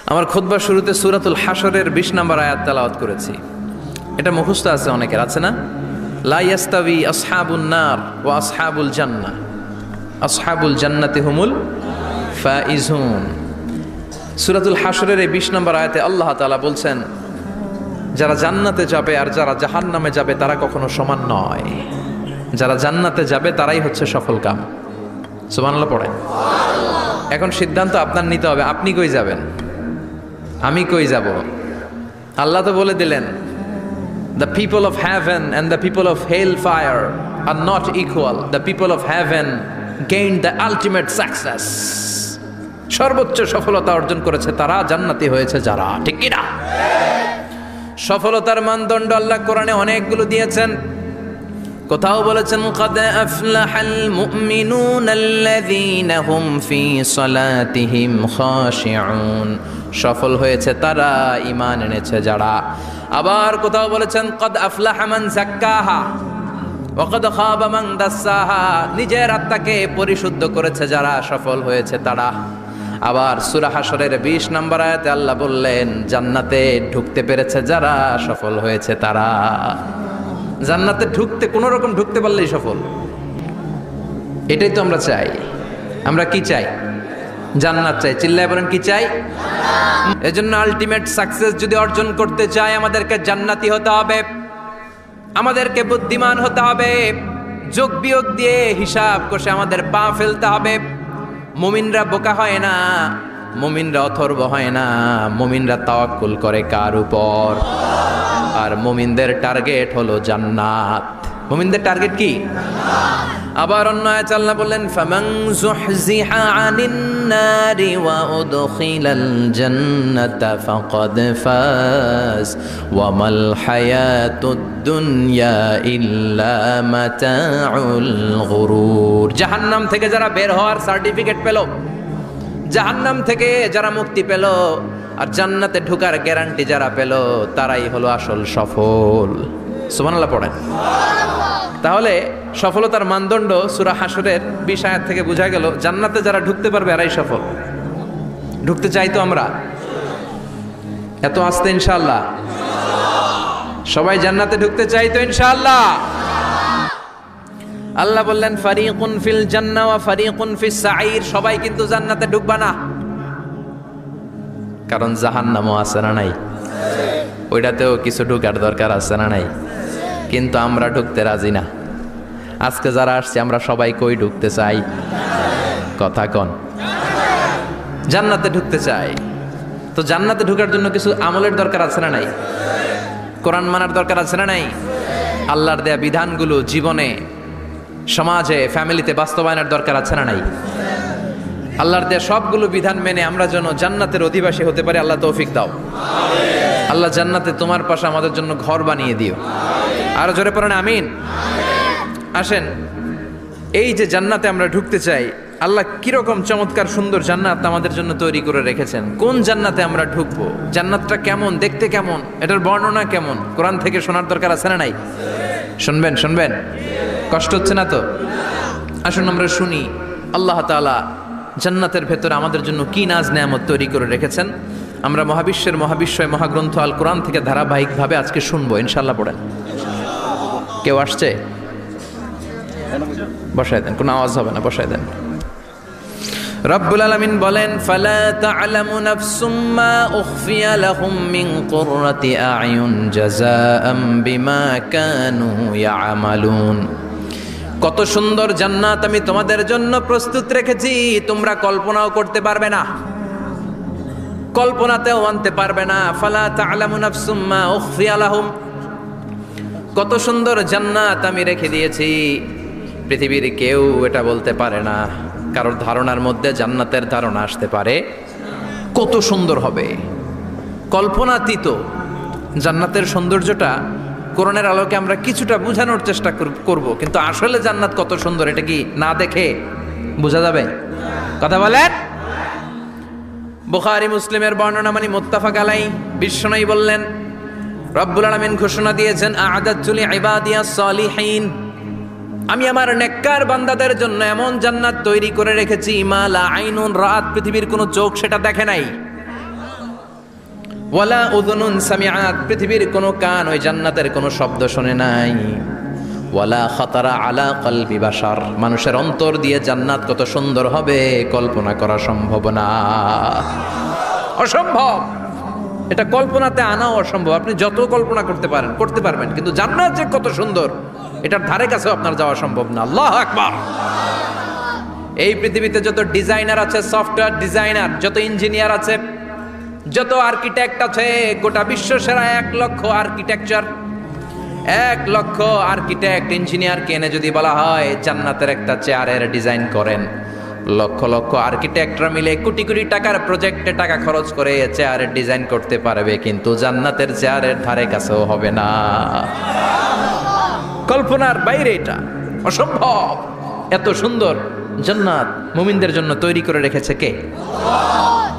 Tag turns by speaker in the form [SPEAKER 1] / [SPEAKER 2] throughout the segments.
[SPEAKER 1] আমার খুতবার শুরুতে সূরাতুল হাশরের ২০ নম্বর আয়াত তেলাওয়াত করেছি। এটা মুখস্থ আছে অনেকের, আছে না? লা ইয়াস্তাবি আসহাবুন নার ওয়া আসহাবুল জান্নাহ, আসহাবুল জান্নাতি হুমুল ফাইজুন। সূরাতুল হাশরের এই ২০ নম্বর আয়াতে আল্লাহ তাআলা বলছেন, যারা জান্নাতে যাবে আর যারা জাহান্নামে যাবে তারা কখনো সমান নয়। যারা জান্নাতে যাবে তারাই হচ্ছে সফলকাম। সুবহানাল্লাহ পড়েন। এখন সিদ্ধান্ত আপনার নিতে হবে, আপনি কই যাবেন, আমি কই যাব। আল্লাহ তো বলে দিলেন, the people of heaven and the people of hellfire are not equal. The people of heaven gained the ultimate success. সর্বোচ্চ সফলতা অর্জন করেছে তারা, জান্নাতি হয়েছে যারা। ঠিক কি না? সফলতার মানদণ্ড আল্লাহ কোরআনে অনেকগুলো দিয়েছেন। কোথাও বলেছেন, قد أفلح المؤمنون الذين هم في صلاتهم خاشعون, সফল হয়েছে তারা, ঈমান এনেছে যারা। আবার কোথাও বলেছেন, قد أفلح من زكاها وقد خاب من دساها, নিজের আত্মাকে পরিশুদ্ধ করেছে যারা, সফল হয়েছে তারা। আবার সূরা হাশরের ২০ নম্বর আয়াতে আল্লাহ বললেন, জান্নাতে ঢুকতে পেরেছে যারা, সফল হয়েছে তারা। জান্নাতে ঢুকতে, কোন রকম ঢুকতে পারলেই সফল। এটাই তো আমরা চাই। আমরা কি চাই? জান্নাত চাই। চিল্লায় বলেন কি চাই? এজন্য আলটিমেট সাকসেস যদি অর্জন করতে চাই, আমাদেরকে জান্নাতি হতে হবে, আমাদেরকে বুদ্ধিমান হতে হবে, যোগ বিয়োগ দিয়ে হিসাব কষে আমাদের পা ফেলতে হবে। মুমিনরা বোকা হয় না, মুমিনরা অথর্ব হয় না, মুমিনরা তাওয়াক্কুল করে কার উপর? আর মুমিনদের টার্গেট হলো জান্নাত। মুমিনদের টার্গেট কি? আবার অন্য আয়াতে আল্লাহ বললেন, ফামান যুহজিহা আনিন নারি ওয়া উদখিলাল জান্নাতা ফাকাদ ফাজ ওয়া মাল হায়াতুদ দুনিয়া ইল্লা মাতাউল গুরুর। জাহান্নাম থেকে যারা বের হওয়ার সার্টিফিকেট পেল, জাহান্নাম থেকে যারা মুক্তি পেল, আর জান্নাতে ঢোকার গ্যারান্টি যারা পেল, তারাই হলো আসল সফল। সুবহানাল্লাহ পড়েন। তাহলে সফলতার মানদণ্ড সূরা হাশরের ২০ আয়াত থেকে বোঝা গেল, জান্নাতে যারা ঢুকতে পারবে এরাই সফল। ঢুকতে চাই তো আমরা? এত আস্তে ইনশাআল্লাহ? সবাই জান্নাতে ঢুকতে চাই তো ইনশাআল্লাহ? আল্লাহ বললেন, ফারিকুন ফিল জান্নাহ ওয়া ফারিকুন ফিস সাঈর। সবাই কিন্তু জান্নাতে ঢুকবা না, কারণ জাহান্নামও আছে না নাই? ওইটাতেও কিছু ঢুকার দরকার আছে না নাই? কিন্তু আমরা ঢুকতে রাজি না। আজকে যারা আসছে আমরা সবাই কই ঢুকতে চাই? কথা কন। জান্নাতে ঢুকতে চাই। তো জান্নাতে ঢুকার জন্য কিছু আমলের দরকার আছে না নাই? কোরআন মানার দরকার আছে না নাই? আল্লাহর দেয়া বিধানগুলো জীবনে, সমাজে, ফ্যামিলিতে বাস্তবায়নের দরকার আছে না নাই? আল্লাহর দেয়া সবগুলো বিধান মেনে আমরা যেন জান্নাতের অধিবাসী হতে পারি, আল্লাহ তৌফিক দাও। আল্লাহ জান্নাতে তোমার পাশে আমাদের জন্য ঘর বানিয়ে দিও। আরো জোরে পড়েন আমিন। আসেন, এই যে জান্নাতে আমরা ঢুকতে চাই, আল্লাহ কিরকম চমৎকার সুন্দর জান্নাত আমাদের জন্য তৈরি করে রেখেছেন। কোন জান্নাতে আমরা ঢুকবো, জান্নাতটা কেমন, দেখতে কেমন, এটার বর্ণনা কেমন, কোরআন থেকে শোনার দরকার আছে না নাই? শুনবেন, শুনবেন? কষ্ট হচ্ছে না তো? আসুন আমরা শুনি আল্লাহ তাআলা জান্নাতের ভেতরে আমাদের জন্য কি নাজ নেয়ামত তৈরি করে রেখেছেন। আমরা মহাবিশ্বের মহাবিশ্বয় মহাগ্রন্থ আল কোরআন থেকে ধারাবাহিকভাবে আজকে শুনবো ইনশাআল্লাহ। পড়েন। কেউ আসছে? বসায় দেন, কোনো আওয়াজ হবে না, বসায় দেন। রব্বুল আলামিন বলেন, ফালা তা'লামু নাফসুম মা উখফিয়া লাহুম মিন কুররাতি আ'য়ুন জাযাআম বিমা কানু ইয়া'মালুন। কত সুন্দর জান্নাত আমি তোমাদের জন্য প্রস্তুত রেখেছি, তোমরা কল্পনাও করতে পারবে না, কল্পনাতেও আনতে পারবে না। ফালা তা'লামু নাফসুম মা উখফিয়া লাহুম, কত সুন্দর জান্নাত আমি রেখে দিয়েছি, পৃথিবীর কেউ এটা বলতে পারে না। কারোর ধারণার মধ্যে জান্নাতের ধারণা আসতে পারে কত সুন্দর হবে, কল্পনাতীত। জান্নাতের সৌন্দর্যটা কোরআনের আলোকে আমরা কিছুটা বোঝানোর চেষ্টা করব, কিন্তু আসলে জান্নাত কত সুন্দর এটা কি না দেখে বোঝা যাবে? কথা বলেন। বুখারী মুসলিমের বর্ণনা মানে মুত্তাফাক আলাইহি। বিশ্বনবী বললেন, রব্বুল আলামিন ঘোষণা দিয়েছেন, আ'আদাতু লিইবাদিয়াস সালিহিন, আমি আমার নেককার বান্দাদের জন্য এমন জান্নাত তৈরি করে রেখেছি, মা লা আইনুন রাআত, পৃথিবীর কোনো চোখ সেটা দেখে নাই, ওয়ালা উযুনুন সামিআত, পৃথিবীর কোনো কান ওই জান্নাতের কোনো শব্দ শোনে নাই। ওয়ালা খাতারা আলা কলবি বাশার, মানুষের অন্তর দিয়ে জান্নাত কত সুন্দর হবে কল্পনা করা সম্ভব না, অসম্ভব। এটা কল্পনাতে আনাও অসম্ভব। আপনি যত কল্পনা করতে পারবেন, কিন্তু জান্নাত যে কত সুন্দর এটার ধারে কাছেও আপনার যাওয়া সম্ভব না। আল্লাহু আকবার। এই পৃথিবীতে যত ডিজাইনার আছে, সফটওয়্যার ডিজাইনার, যত ইঞ্জিনিয়ার আছে, যত আর্কিটেক্ট আছে, গোটা বিশ্ব সেরা 1 লক্ষ আর্কিটেকচার, 1 লক্ষ আর্কিটেক্ট ইঞ্জিনিয়ারকে এনে যদি বলা হয় জান্নাতের একটা চেয়ারের ডিজাইন করেন, লক্ষ লক্ষ আর্কিটেক্টরা মিলে কোটি কোটি টাকার প্রজেক্টে টাকা খরচ করে চেয়ারের ডিজাইন করতে পারবে, কিন্তু জান্নাতের চেয়ারের ধারে কাছেও হবে না। কল্পনার বাইরে, এটা অসম্ভব। এত সুন্দর জান্নাত মুমিনদের জন্য তৈরি করে রেখেছে কে?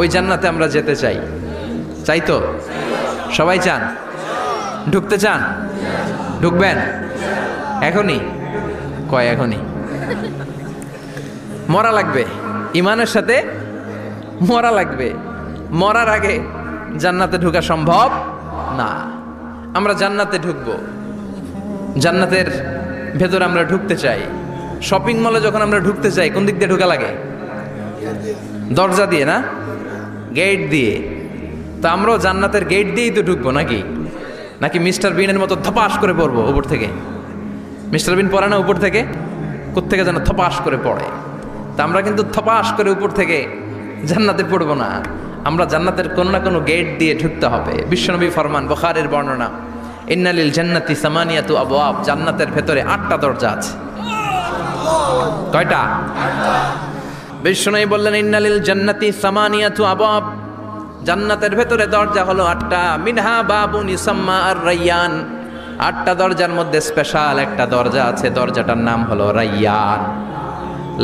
[SPEAKER 1] ওই জান্নাতে আমরা যেতে চাই। চাই তো? সবাই চান? ঢুকতে চান? ঢুকবেন এখনই? কয় এখনই? মরা লাগবে, ইমানের সাথে মরা লাগবে। মরার আগে জান্নাতে ঢোকা সম্ভব না। আমরা জান্নাতে ঢুকবো, জান্নাতের ভেতর আমরা ঢুকতে চাই। শপিং মলে যখন আমরা ঢুকতে চাই, কোন দিক দিয়ে ঢোকা লাগে? দরজা দিয়ে না, গেট দিয়ে। তো আমরাও জান্নাতের গেট দিয়েই তো ঢুকবো নাকি? নাকি মিস্টার বিনের মতো ধপাস করে পড়বো উপর থেকে? মিস্টার বিন পড়ে না উপর থেকে? কোত্থেকে যেন থপাস করে পড়ে। তা আমরা কিন্তু থপাস করে উপর থেকে জান্নাতে পড়বো না, আমরা জান্নাতের কোনো না কোনো গেট দিয়ে ঢুকতে হবে। বিশ্বনবী ফরমান, বুখারীর বর্ণনা, ইন্নালিল জান্নাতি সামানিয়াতু আবওয়াব, জান্নাতের ভেতরে 8টা দরজা আছে। কয়টা? বিশ্বনবী বললেন, ইন্নালিল জান্নাতি সামানিয়াতু আবওয়াব, জান্নাতের ভেতরে দরজা হলো 8টা। মিনহা বাবুন ইউসাম্মা আর-রায়্যান, 8টা দরজার মধ্যে স্পেশাল একটা দরজা আছে, দরজাটার নাম হলো রায়্যান।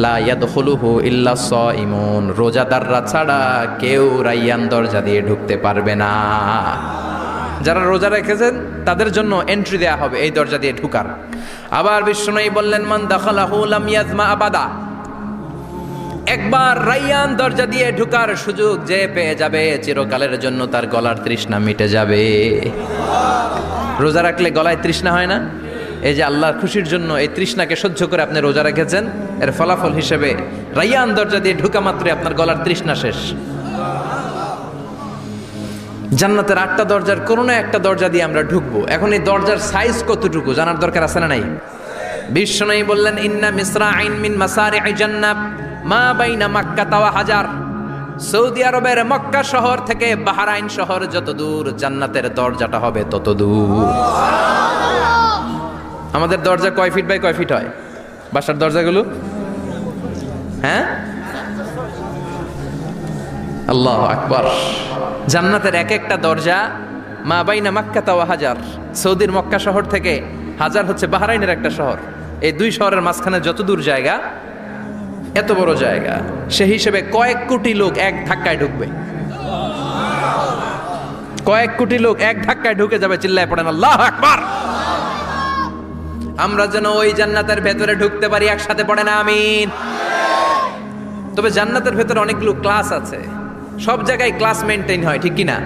[SPEAKER 1] লা ইয়াদখুলুহু ইল্লা সাইমুন, রোজাদাররা ছাড়া কেউ রায়্যান দরজা দিয়ে ঢুকতে পারবে না। যারা রোজা রেখেছেন তাদের জন্য এন্ট্রি দেয়া হবে এই দরজা দিয়ে ঢুকার। আবার বিশ্বনবী বললেন, মান দাখালাহু লাম ইয়াজমা আবাদা, একবার রায়্যান দরজা দিয়ে ঢুকার সুযোগ যে পেয়ে যাবে, চিরকালের জন্য তার গলার তৃষ্ণা মিটে যাবে। রোজা রাখলে গলায় তৃষ্ণা হয় না? এই যে আল্লাহর খুশির জন্য এই তৃষ্ণাকে সহ্য করে আপনি রোজা রেখেছেন, এর ফলাফল হিসেবে রায়্যান দরজা দিয়ে ঢুকা মাত্রই আপনার গলার তৃষ্ণা শেষ। জান্নাতের 8টা দরজার কোনো না একটা দরজা দিয়ে আমরা ঢুকবো। এখন এই দরজার সাইজ কতটুকু জানার দরকার আছে না নাই? বিশ্বনবী বললেন, ইন্না মিসরাইন মিন মাসারি'i জান্নাত মা বাইনা মাক্কা ওয়া হাজার, সৌদি আরবের মক্কা শহর থেকে বাহরাইন শহর যত দূর, জান্নাতের দরজাটা হবে তত দূর। আমাদের দরজা কয় ফিট বাই কয় ফিট হয় বাসার দরজাগুলো? হ্যাঁ, আল্লাহু আকবার। জান্নাতের এক একটা দরজা মা বাইনা মাক্কা ওয়া হাজার, সৌদির মক্কা শহর থেকে হাজার হচ্ছে বাহরাইনের একটা শহর, এই 2 শহরের মাঝখানে যত দূর জায়গা, এত বড় জায়গা। সেই হিসেবে কয়েক কোটি লোক এক ধাক্কায় ঢুকবে, কয়েক কোটি লোক এক ধাক্কায় ঢুকে যাবে। চিল্লায় পড়েন আল্লাহু আকবার। আমরা যেন ওই জান্নাতের ভেতরে ঢুকতে পারি, একসাথে পড়েন আমিন। তবে জান্নাতের ভেতরে অনেকগুলো ক্লাস আছে, সব জায়গায় ক্লাস মেনটেন হয়, ঠিক কিনা?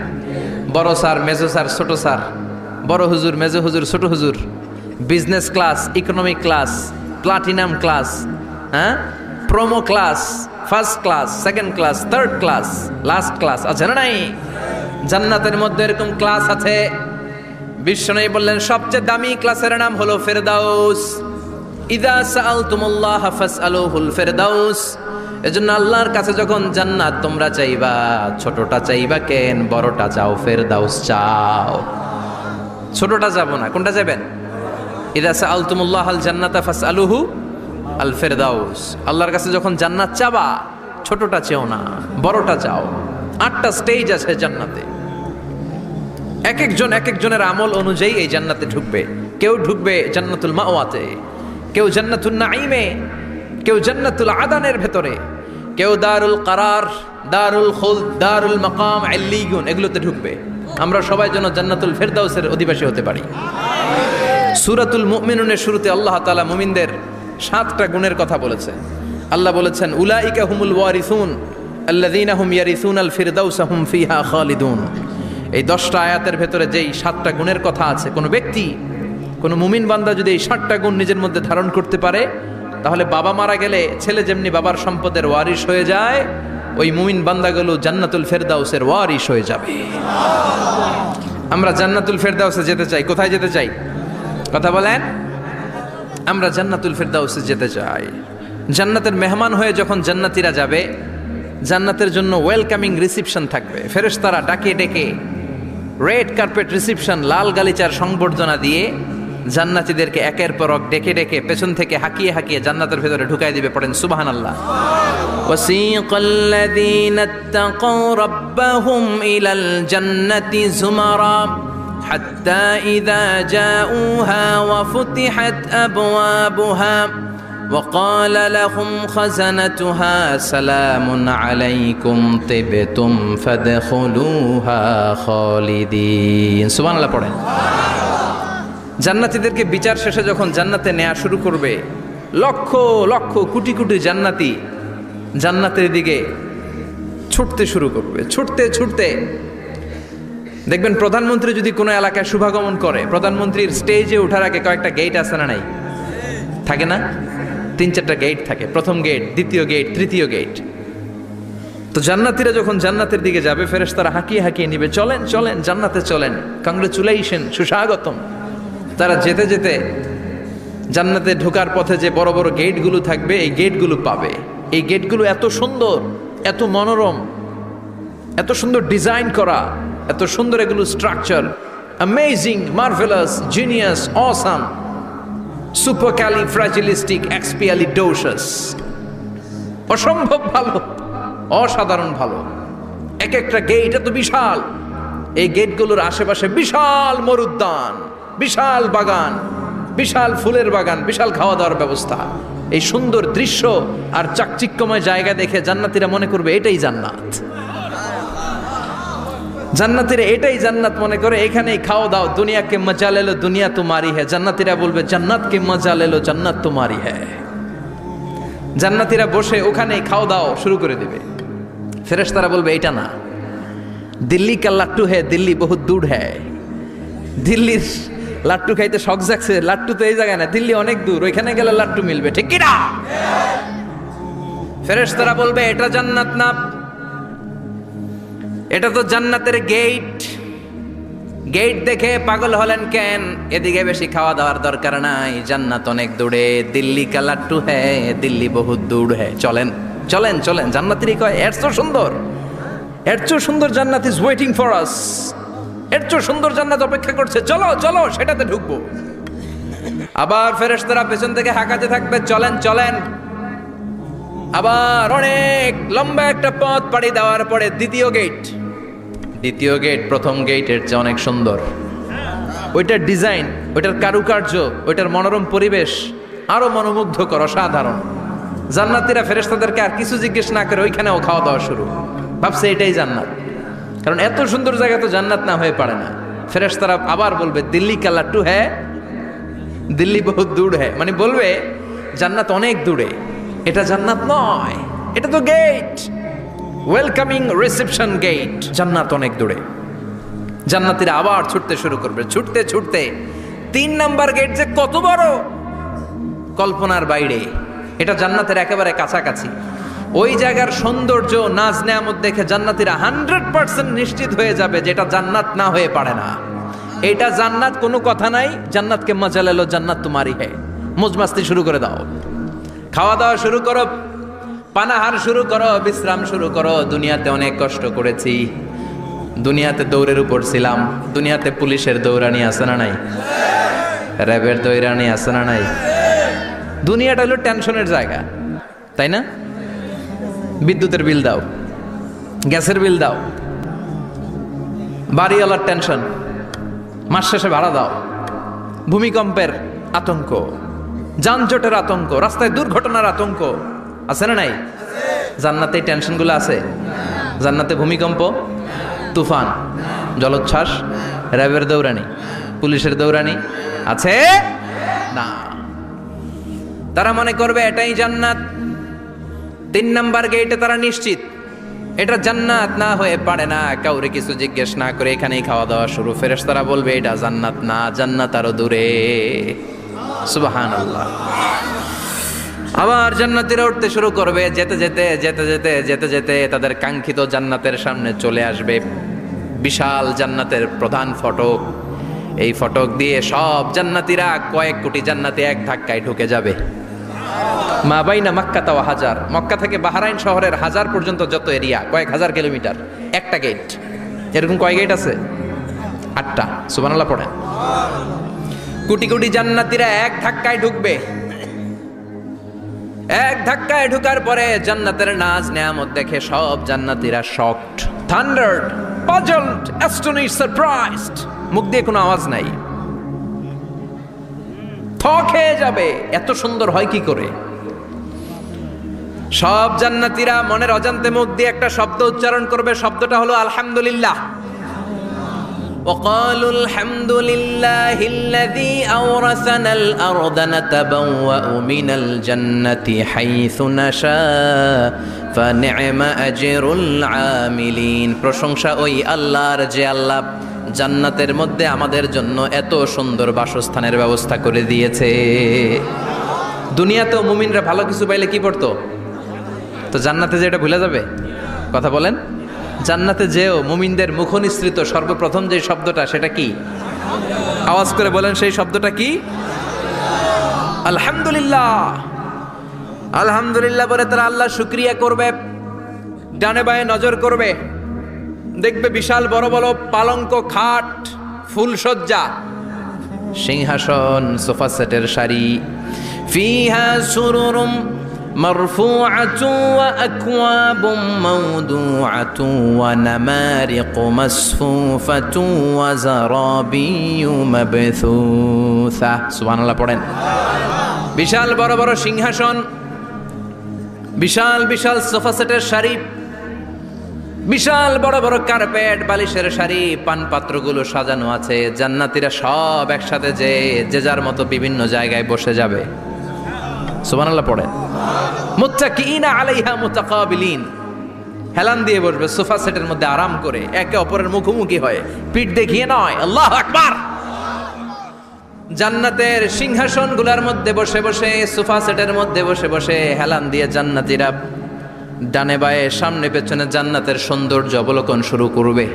[SPEAKER 1] বড় স্যার, মেজো স্যার, ছোট স্যার, বড় হুজুর, মেজো হুজুর, ছোট হুজুর, business class, economic class, platinum class, হ্যাঁ, promo class, first class, second class, third class, last class আছে না নাই? জান্নাতের মধ্যে এরকম ক্লাস আছে। বিশ্বনবী বললেন, সবচেয়ে দামি ক্লাসের নাম হলো ফেরদাউস। ইযা সাআলতুমুল্লাহ ফাসআলুহুল ফেরদাউস। এজন্য আল্লাহর কাছে যখন জান্নাত তোমরা চাইবা, ছোটটা চাইবা কেন, বড়টা চাও, ফেরদাউস চাও। ছোটটা যাবো না, কোনটা যাবেন? ইযা সাআলতুমুল্লাহ আল জান্নাতা ফাসআলুহু আল ফেরদাউস। আল্লাহর কাছে যখন জান্নাত চাবা, ছোটটা চেও না, বড়টা চাও। 8টা স্টেজ আছে জান্নাতে, এক একজনের আমল অনুযায়ী এই জান্নাতে ঢুকবে। কেউ ঢুকবে জান্নাতুল মাওয়াতে, কেউ জান্নাতুল নাঈমে, কেউ জান্নাতুল আদানের ভেতরে, কেউ দারুল কারার, দারুল খুলদ, দারুল মাকাম, আল্লিগুন, এগুলোতে ঢুকবে। আমরা সবাই যেন জান্নাতুল ফেরদাউসের অধিবাসী হতে পারি। সূরাতুল মুমিনুনের শুরুতে আল্লাহ তাআলা মুমিনদের 7টা গুণের কথা বলেছে। আল্লাহ বলেছেন, উলাইকা হুমুল ওয়ারিসুন আল্লাযীনা হুম ইয়ারিসুনাল ফিরদাউসা হুম ফিহা খালিদুন। এই 10টা আয়াতের ভেতরে যেই 7টা গুণের কথা আছে, কোনো ব্যক্তি, কোনো মুমিন বান্দা যদি এই 7টা গুণ নিজের মধ্যে ধারণ করতে পারে, তাহলে বাবা মারা গেলে ছেলে যেমনি বাবার সম্পদের ওয়ারিশ হয়ে যায়, ওই মুমিন বান্দাগুলো জান্নাতুল ফেরদাউসের ওয়ারিশ হয়ে যাবে। আমরা জান্নাতুল ফেরদাউসে যেতে চাই। কোথায় যেতে চাই? কথা বলেন। আমরা জান্নাতুল ফেরদাউসে যেতে চাই। জান্নাতের মেহমান হয়ে যখন জান্নাতীরা যাবে, জান্নাতের জন্য ওয়েলকামিং রিসিপশন থাকবে। ফেরেশতারা ডাকে ডেকে রেড কার্পেট রিসিপশন, লাল গালিচার সংবর্ধনা দিয়ে জান্নাতীদেরকে একের পর এক ডেকে ডেকে পেছন থেকে হাঁকিয়ে হাঁকিয়ে জান্নাতের ভেতরে ঢুকাই দিবে। পড়েন সুবহানাল্লাহ। ওয়াসিকাল্লাযীনা ইত্তাকাউ রাব্বাহুম ইলাল জান্নাতি যুমারা হাত্তা ইযা জাউহা ওয়া ফুতিহাত আবওয়াবুহা وقال لهم خزنتها سلام عليكم طبتم فادخلوها خالدين। সুবহানাল্লাহ পড়েন। জান্নাতীদেরকে বিচার শেষে যখন জান্নাতে নেওয়া শুরু করবে, লক্ষ লক্ষ কোটি কোটি জান্নাতি জান্নাতের দিকে ছুটতে শুরু করবে। ছুটতে ছুটতে দেখবেন প্রধানমন্ত্রী যদি কোনো এলাকায় শুভাগমন করে, প্রধানমন্ত্রীর স্টেজে ওঠার আগে কয়েকটা গেট আছে না নাই? থাকে না? 3-4টা গেট থাকে। প্রথম গেট, দ্বিতীয় গেট, তৃতীয় গেট। তো জান্নাতীরা যখন জান্নাতের দিকে যাবে, ফেরেশতারা হাঁকিয়ে হাঁকিয়ে নিবে, চলেন চলেন জান্নাতে চলেন, কংগ্রেচুলেশন, সুস্বাগতম। তারা যেতে যেতে জান্নাতে ঢোকার পথে যে বড় বড় গেটগুলো থাকবে, এই গেটগুলো পাবে। এই গেটগুলো এত সুন্দর, এত মনোরম, এত সুন্দর ডিজাইন করা, এত সুন্দর এগুলো structure, amazing, marvellous, genius, awesome, supercalifragilisticexpialidocious, অসম্ভব ভালো, অসাধারণ ভালো। এক একটা গেট এত বিশাল। এই গেটগুলোর আশেপাশে বিশাল মরুদ্যান, বিশাল বাগান, বিশাল ফুলের বাগান, বিশাল খাওয়া দাওয়ার ব্যবস্থা। এই সুন্দর দৃশ্য আর চাকচিক্যময় জায়গা দেখে জান্নাতীরা মনে করবে এটাই জান্নাত। জান্নাতীরা এটাই জান্নাত মনে করে, এখানেই খাও দাও, দুনিয়া কে মজা লে লো, দুনিয়া তোমারি হ্যায়। জান্নাতীরা বলবে জান্নাত কে মজা লে লো, জান্নাত তোমারি হ্যায়। জান্নাতীরা বসে ওখানেই খাও দাও শুরু করে দেবে। ফেরেশতারা বলবে এটা না, দিল্লি কা লাট্টু হ্যায়, দিল্লি বহুত দূর হ্যায়। দিল্লির লাট্টু খাইতে শখ জাগছে, লাট্টু তো এই জায়গায় না, দিল্লি অনেক দূর, ওইখানে গেলে লাট্টু মিলবে, ঠিক কি না? ফেরেশতারা বলবে এটা জান্নাত না, এটা তো জান্নাতের গেট। গেট দেখে পাগল হলেন কেন? এদিকে বেশি খাওয়া দাওয়ার দরকার নাই, জান্নাত অনেক দূরে। দিল্লি কা লাট্টু হ্যায়, দিল্লি বহুত দূর হ্যায়। চলেন চলেন চলেন। জান্নাতেরই কয় এর তো সুন্দর, এর তো সুন্দর জান্নাত ইজ ওয়েটিং ফর আস, এর তো সুন্দর জান্নাত অপেক্ষা করছে, চলো চলো সেটাতে ঢুকবো। আবার ফেরেশতারা পেছন থেকে হাঁকাতে থাকবে, চলেন চলেন। আবার অনেক লম্বা একটা পথ পাড়ি দেওয়ার পরে দ্বিতীয় গেট। দ্বিতীয় গেট প্রথম গেটের চেয়ে অনেক সুন্দর। ওইটার ডিজাইন, ওইটার কারুকার্য, ওইটার মনোরম পরিবেশ আরো মনোমুগ্ধকর, অসাধারণ। জান্নাতীরা ফেরেশতাদেরকে আর কিছু জিজ্ঞেস না করে ওইখানেও খাওয়া দাওয়া শুরু। ভাবছে এটাই জান্নাত, কারণ এত সুন্দর জায়গা তো জান্নাত না হয়ে পারে না। ফেরেশতারা আবার বলবে দিল্লি কা লাট্টু হ্যায়, দিল্লি বহুত দূর হ্যায়, মানে বলবে জান্নাত অনেক দূরে, এটা জান্নাত নয়, এটা তো গেট, ওয়েলকামিং রিসেপশন গেট, জান্নাত অনেক দূরে। জান্নাতীরা আবার ছুটতে শুরু করবে। ছুটতে ছুটতে 3 নাম্বার গেট যে কত বড়, কল্পনার বাইরে। এটা জান্নাতের একেবারে কাছাকাছি। ওই জায়গার সৌন্দর্য, নাজ নেয়ামত দেখে জান্নাতীরা 100% নিশ্চিত হয়ে যাবে যে এটা জান্নাত না হয়ে পারে না, এটা জান্নাত, কোনো কথা নাই। জান্নাতকে মজা লেলো, জান্নাত তোমারই হ্যায়। মজমাস্তি শুরু করে দাও, খাওয়া দাওয়া শুরু করো, পানাহার শুরু করো, বিশ্রাম শুরু করো। দুনিয়াতে অনেক কষ্ট করেছি, দুনিয়াতে দৌড়ের উপর ছিলাম, দুনিয়াতে পুলিশের দৌড়ানি আছে না নাই, র্যাবের দৌড়ানি আছে না নাই। দুনিয়াটা হলো টেনশনের জায়গা, তাই না? বিদ্যুতের বিল দাও, গ্যাসের বিল দাও, বাড়িওয়ালার টেনশন, মাস শেষে ভাড়া দাও, ভূমিকম্পের আতঙ্ক, যানজটের আতঙ্ক, রাস্তায় দুর্ঘটনার আতঙ্ক আছে না নাই? জান্নাতে এই টেনশনগুলো আছে। জান্নাতে ভূমিকম্প, তুফান, জলোচ্ছ্বাস, র্যাবের দৌড়ানি, পুলিশের দৌড়ানি আছে না। তারা মনে করবে এটাই জান্নাত। 3 নাম্বার গেটে তারা নিশ্চিত এটা জান্নাত না হয়ে পারে না, কাউরে কিছু জিজ্ঞেস না করে এখানেই খাওয়া দাওয়া শুরু। ফেরেশতারা বলবে এটা জান্নাত না, জান্নাত আরো দূরে। সুবহানাল্লাহ। আবার জান্নাতীরা উঠতে শুরু করবে, যেতে যেতে যেতে যেতে যেতে যেতে তাদের কাঙ্ক্ষিত জান্নাতের সামনে চলে আসবে। বিশাল জান্নাতের প্রধান ফটক, এই ফটক দিয়ে সব জান্নাতীরা, কয়েক কোটি জান্নাতি এক ধাক্কায় ঢুকে যাবে। মা বাইনা মক্কা ওয়া হাজার, মক্কা থেকে বাহরাইন শহরের হাজার পর্যন্ত যত এরিয়া, কয়েক হাজার কিলোমিটার, একটা গেট। এরকম কয় গেট আছে? 8টা। সুবহানাল্লাহ পড়েন। কোটি কোটি জান্নাতীরা এক ধাক্কায় ঢুকবে। এক ধাক্কায় ঢুকার পরে জান্নাতের নাজ নেয়ামত দেখে সব জান্নাতীরা শকড, থান্ডার্ড, পাজলড, অ্যাস্টনিশড, সারপ্রাইজড। মুখ দিয়ে কোনো আওয়াজ নাই, থক হয়ে যাবে, এত সুন্দর হয় কি করে। সব জান্নাতীরা মনের অজান্তে মুখ দিয়ে একটা শব্দ উচ্চারণ করবে, শব্দটা হলো আলহামদুলিল্লাহ। وقالوا الحمد لله الذي أورثنا الأرض نتبوأ من الجنة حيث نشاء فنعم أجر العاملين। প্রশংসা ওই আল্লাহর যে আল্লাহ জান্নাতের মধ্যে আমাদের জন্য এত সুন্দর বাসস্থানের ব্যবস্থা করে দিয়েছে। দুনিয়াতেও মুমিনরা ভালো কিছু পাইলে কি পড়তো? তো জান্নাতে যে এটা ভুলে যাবে? কথা বলেন। জান্নাতে যেও মুমিনদের মুখ নিঃসৃত সর্বপ্রথম যে শব্দটা, সেটা কি? আওয়াজ করে বলেন, সেই শব্দটা কি? আলহামদুলিল্লাহ। আলহামদুলিল্লাহ বলে তারা আল্লাহ শুকরিয়া করবে, ডানে বায়ে নজর করবে, দেখবে বিশাল বড় বড় পালঙ্ক, খাট, ফুলসজ্জা, সিংহাসন, সোফা সেটের সারি। ফিহা সুরুরুম মারফুআতুন ওয়া আকওয়াবুম মাওদুআতুন ওয়া নামারিকু মাসফুফাতুন ওয়া যারাবিয়্যু মাবথুসা। সুবহানাল্লাহ পড়েন। বিশাল বড় বড় সিংহাসন, বিশাল বিশাল সোফা সেটের সারি, বিশাল বড় বড় কার্পেট, বালিশের সারি, পানপাত্রগুলো সাজানো আছে। জান্নাতীরা সব একসাথে যে যার মতো বিভিন্ন জায়গায় বসে যাবে। সুবহানাল্লাহ পড়েন। মুত্তাকিইনা আলাইহা মুতাকাবিলিন, হেলান দিয়ে বসবে সোফা সেটের মধ্যে আরাম করে, একে অপরের মুখোমুখি হয়ে, পিঠ দেখিয়ে নয়। আল্লাহু আকবার। জান্নাতের সিংহাসনগুলোর মধ্যে বসে বসে, সোফা সেটের মধ্যে বসে বসে হেলান দিয়ে জান্নাতীরা ডানে বায়ে সামনে পেছনে জান্নাতের সৌন্দর্য অবলোকন শুরু করবে।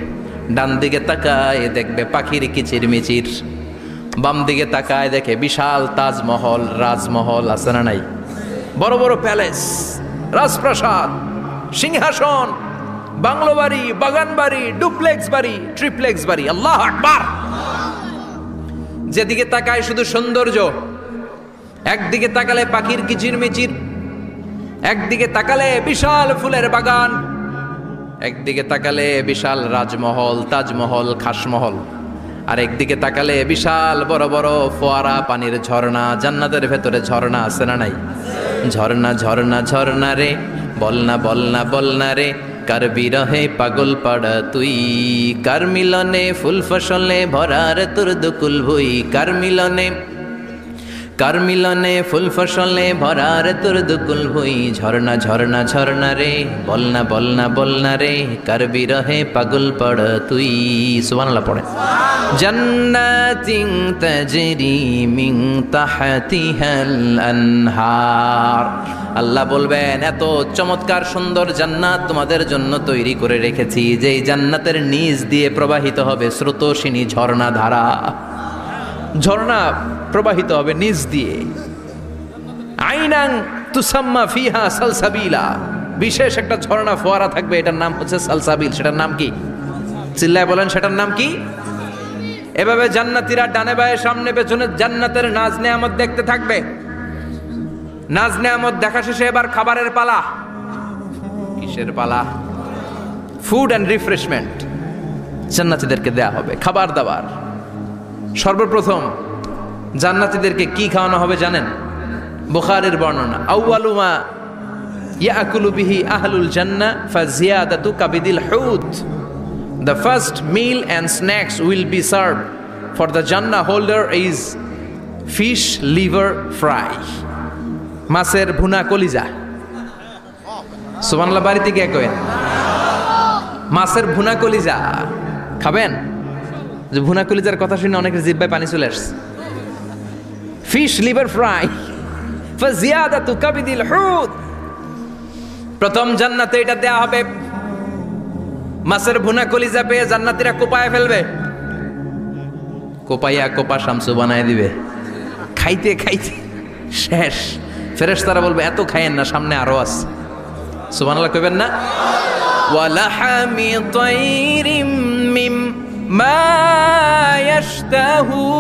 [SPEAKER 1] ডান দিকে তাকায় দেখবে পাখির কিচিরমিচির, বাম দিকে তাকায় দেখে বিশাল তাজমহল, রাজমহল আছে না নাই? বড় বড় প্যালেস, রাজপ্রাসাদ, সিংহাসন, বাংলো বাড়ি, বাগান বাড়ি, ডুপ্লেক্স বাড়ি, ট্রিপ্লেক্স বাড়ি। আল্লাহু আকবার। যেদিকে তাকায় শুধু সৌন্দর্য। একদিকে তাকালে পাখির কিচিরমিচির, একদিকে তাকালে বিশাল ফুলের বাগান, একদিকে তাকালে বিশাল রাজমহল, তাজমহল, খাসমহল, আর একদিকে তাকালে বিশাল বড় বড় ফোয়ারা, পানির ঝর্ণা। জান্নাতের ভেতরে ঝর্ণা আছে না নাই? ঝর্ণা ঝর্ণা ঝর্ণা রে, বলনা বলনা বলনা রে, কার বিরহে পাগল পাড়া তুই, কার মিলনে ফুল ফসলে ভরার তোর দুকুল ভুই, কার মিলনে ফুল ফসলে ভরার তোর দুকুল ভুই। ঝর্ণা ঝর্ণা ঝর্ণা রে, বলনা বলনা বলনা রে, কার বিরহে পাগল পাড়া তুই। সুবহানাল্লাহ পড়ে। জান্নাতিন তাজরি মিন তাহতিহাল আনহার। আল্লাহ বলবেন, এত চমৎকার সুন্দর জান্নাত তোমাদের জন্য তৈরি করে রেখেছি, যেই জান্নাতের নিচ দিয়ে প্রবাহিত হবে স্রোতস্বিনী ঝর্ণা ধারা। ঝর্ণা প্রবাহিত হবে নিচ দিয়ে। আইনাং তুসাম্মা ফিহা সালসাবিলা, বিশেষ একটা ঝর্ণা ফোয়ারা থাকবে, এটার নাম হচ্ছে সালসাবিল। সেটার নাম কি? চিল্লায় বলেন, সেটার নাম কি? এভাবে জান্নাতীরা ডানে বায়ে সামনে পেছনে জান্নাতের নাজ নেয়ামত দেখতে থাকবে। নাজ নেয়ামত দেখা শেষে এবার খাবারের পালা। কিসের পালা? ফুড অ্যান্ড রিফ্রেশমেন্ট জান্নাতীদেরকে দেয়া হবে, খাবার দাবার। সর্বপ্রথম জান্নাতীদেরকে কি খাওয়ানো হবে জানেন? বুখারীর বর্ণনা, আউয়ালু মা ইয়াকুলু বিহি আহলুল জান্নাহ ফাজিয়াদাতু কাবিদিল হুত। The first meal and snacks will be served for the Jannah holder is fish liver fry, মাছের ভুনা কলিজা। সুবহানাল্লাহ, বাড়িতে কে করেন? মাছের ভুনা কলিজা খাবেন? যে ভুনা কলিজার কথা শুনে অনেকের জিহ্বায় পানি চলে আসছে। ফিশ লিভার ফ্রাই ফাজিয়াদাতু কাবিদিল হুদ, প্রথম জান্নাতে এটা দেয়া হবে। মাছের ভুনা কলিজা পেয়ে জান্নাতীরা কোপায় ফেলবে, কোপাইয়া কোপা শামসু বানায় দিবে। খাইতে খাইতে শেষ। ফেরেশতারা বলবে এত খাইয়েন না, সামনে আরো আছে। সুবহানাল্লাহ কইবেন না? ওয়ালাহামি তাইরিম মিম্মা ইয়াশতাহুন,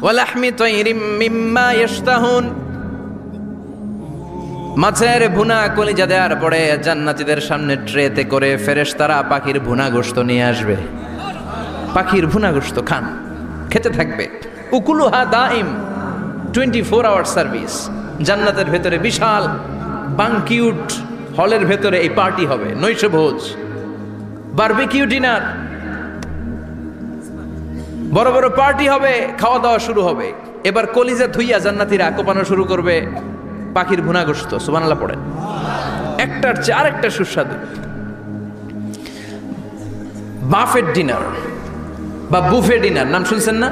[SPEAKER 1] ওয়ালাহমি তাইরিম মিম্মা ইয়াশতাহুন। মাছের ভুনা কলিজা দেওয়ার পরে জান্নাতীদের সামনে ট্রেতে করে ফেরেশতারা পাখির ভুনা গোশত নিয়ে আসবে। পাখির ভুনা গোশত খান, খেতে থাকবে। উকুলুহা দাইম, 24 আওয়ার সার্ভিস। জান্নাতের ভেতরে বিশাল বানকিউট হলের ভেতরে এই পার্টি হবে, নৈশভোজ, বারবিকিউ ডিনার, বড় বড় পার্টি হবে, খাওয়া দাওয়া শুরু হবে। এবার কলিজা ধুইয়া জান্নাতীরা কোপানো শুরু করবে পাখির ভুনা গোশত। সুবহানাল্লাহ পড়েন। একটার চেয়ে আরেকটা সুস্বাদু। বাফেট ডিনার বা বুফে ডিনার নাম শুনছেন না?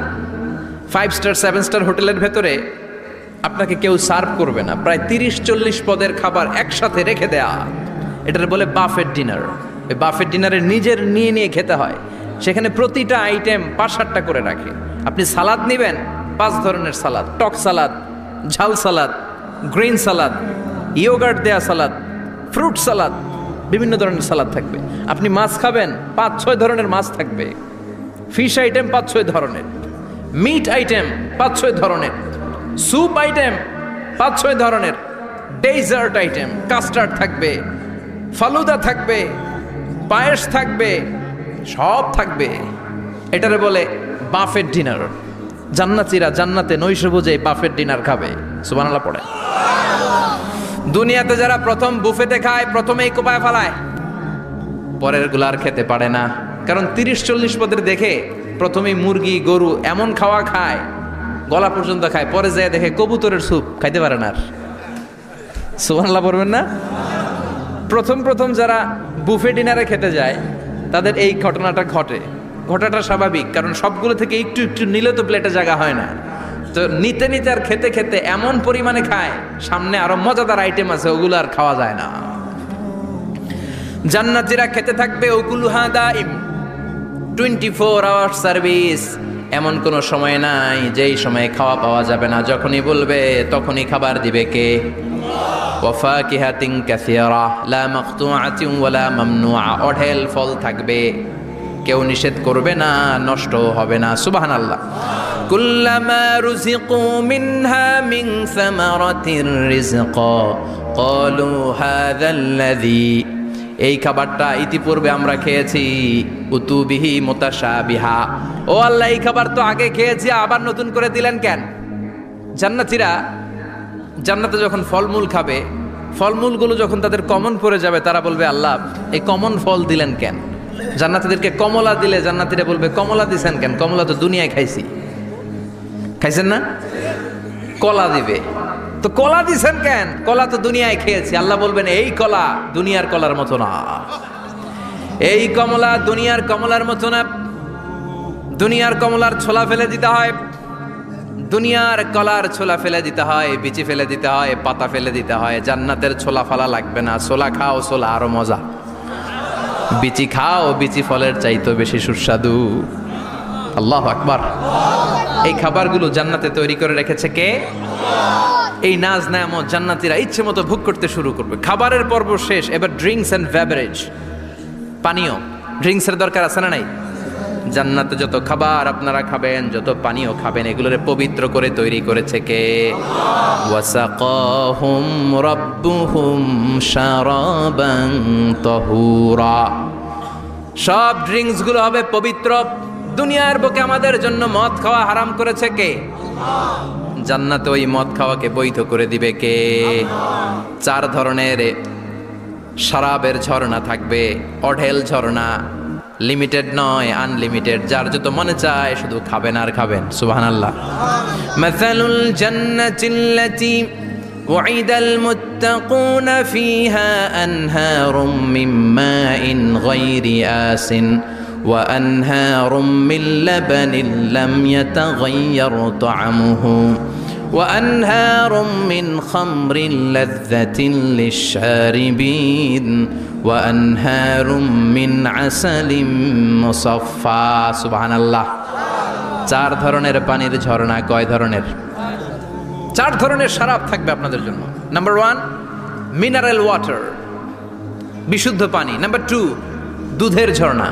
[SPEAKER 1] 5 স্টার 7 স্টার হোটেলের ভেতরে আপনাকে কেউ সার্ভ করবে না, প্রায় 30-40 পদের খাবার একসাথে রেখে দেয়া, এটার বলে বাফেট ডিনার। এই বাফেট ডিনারে নিজের নিয়ে নিয়ে খেতে হয়। সেখানে প্রতিটা আইটেম 5-7টা করে রাখে। আপনি সালাদ নেবেন, 5 ধরনের সালাদ, টক সালাদ, ঝাল সালাদ, গ্রিন সালাদ, ইয়োগার্ট দেয়া সালাদ, ফ্রুট সালাদ, বিভিন্ন ধরনের সালাদ থাকবে। আপনি মাছ খাবেন, 5-6 ধরনের মাছ থাকবে। ফিশ আইটেম 5-6 ধরনের, মিট আইটেম 5-6 ধরনের, স্যুপ আইটেম 5-6 ধরনের, ডেজার্ট আইটেম, কাস্টার্ড থাকবে, ফালুদা থাকবে, পায়েস থাকবে, সব থাকবে। এটারে বলে বাফেট ডিনার। জান্নাতীরা জান্নাতে নৈশভোজে বাফেট ডিনার খাবে। সুবহানাল্লাহ পড়ে। দুনিয়াতে যারা প্রথম বুফেতে খায় প্রথমেই কোপায় ফেলায়, পরের গুলো আর খেতে পারে না। কারণ 30-40 পদের দেখে প্রথমেই মুরগি গরু এমন খাওয়া খায়, গলা পর্যন্ত খায়, পরে যায় দেখে কবুতরের স্যুপ খাইতে পারে না আর। সুবহানাল্লাহ পড়বেন না? প্রথম প্রথম যারা বুফে ডিনারে খেতে যায় তাদের এই ঘটনাটা ঘটে। ঘটাটা স্বাভাবিক, কারণ সবগুলো থেকে একটু একটু নিলে তো প্লেটে জায়গা হয় না। তো নিতে নিতে আর খেতে খেতে এমন পরিমাণে খায়, সামনে আরো মজাদার আইটেম আছে, ওগুলো আর খাওয়া যায় না। জান্নাতীরা খেতে থাকবে উকুলুহা দাইম, 24 আওয়ার সার্ভিস। এমন কোনো সময় নাই যেই সময় খাওয়া পাওয়া যাবে না। যখনই বলবে তখনই খাবার দিবে কে? ওয়াফাকিহাতিন কাসীরা লা মাকতুআতিন ওয়ালা মামনুআ। অঢেল ফল থাকবে, কেউ নিষেধ করবে না, নষ্ট হবে না। সুবহানাল্লাহ। কুল্লামা রুজিকু মিনহা মিন সামারাতির রিজকা ক্বালু হাযাল্লাযী, এই খাবারটা ইতিপূর্বে আমরা খেয়েছি, উতুবিহি মুতাশাবিহা। ও আল্লাহ, এই খাবার তো আগে খেয়েছি, আবার নতুন করে দিলেন কেন? জান্নাতীরা জান্নাতে যখন ফলমূল খাবে, ফলমূলগুলো যখন তাদের কমন পড়ে যাবে, তারা বলবে আল্লাহ এই কমন ফল দিলেন কেন? জান্নাতীদেরকে কমলা দিলে জান্নাতীরা বলবে কমলা দিছেন কেন? কমলা তো দুনিয়ায় খাইছি। খাইছেন না? কলা দিবে, তো কলা দিছেন কেন? কলা তো দুনিয়ায় খেয়েছি। আল্লাহ বলবেন এই কলা দুনিয়ার কলার মতো না, এই কমলা দুনিয়ার কমলার মতো না। দুনিয়ার কমলার ছোলা ফেলে দিতে হয়, দুনিয়ার কলার ছোলা ফেলে দিতে হয়, বিচি ফেলে দিতে হয়, পাতা ফেলে দিতে হয়। জান্নাতের ছোলা ফালা লাগবে না। ছোলা খাও, ছোলা আরো মজা। বিচি খাও, বিচি ফলের চাইতো বেশি সুস্বাদু। আল্লাহু আকবার। এই খাবারগুলো জান্নাতে তৈরি করে রেখেছে কে? এই নাজ নেয়ামত জান্নাতীরা ইচ্ছে মতো ভোগ করতে শুরু করবে। খাবারের পর্ব শেষ, এবার ড্রিঙ্কস এন্ড বেভারেজ, পানীয়। ড্রিঙ্কসের দরকার আছে না নাই? জান্নাতে যত খাবার আপনারা খাবেন, যত পানীয় খাবেন, এগুলোরে পবিত্র করে তৈরি করেছে কে? ওয়াসাকাহুম রাব্বুহুম শারাবান তাহুরা। সব ড্রিঙ্কস গুলো হবে পবিত্র। দুনিয়ার বুকে আমাদের জন্য মদ খাওয়া হারাম করেছে কে? জান্নাতে ওই মদ খাওয়াকে বৈধ করে দিবে কে? 4 ধরনের শরাবের ঝর্ণা থাকবে, অঢেল ঝর্ণা, লিমিটেড নয়, আনলিমিটেড। যার যত মনে চায় শুধু খাবেন আর খাবেন। সুবহানাল্লাহ। মাসালুল জান্নাতিল্লাতী ওয়াইদাল মুত্তাকুনা ফিহা আনহারুম মিন মাইন গায়রি আসিন ওয়া আনহারুম মিন লাবানিন লাম ইয়াতাগায়্যার তা'আমুহু وأنهار من خمر لذة للشاربين وأنهار من عسل مصفى سبحان الله। চার ধরনের পানির ঝর্ণা। কয় ধরনের? চার ধরনের শরাব থাকবে আপনাদের জন্য। নাম্বার 1 মিনারেল ওয়াটার, বিশুদ্ধ পানি। নাম্বার 2 দুধের ঝর্ণা,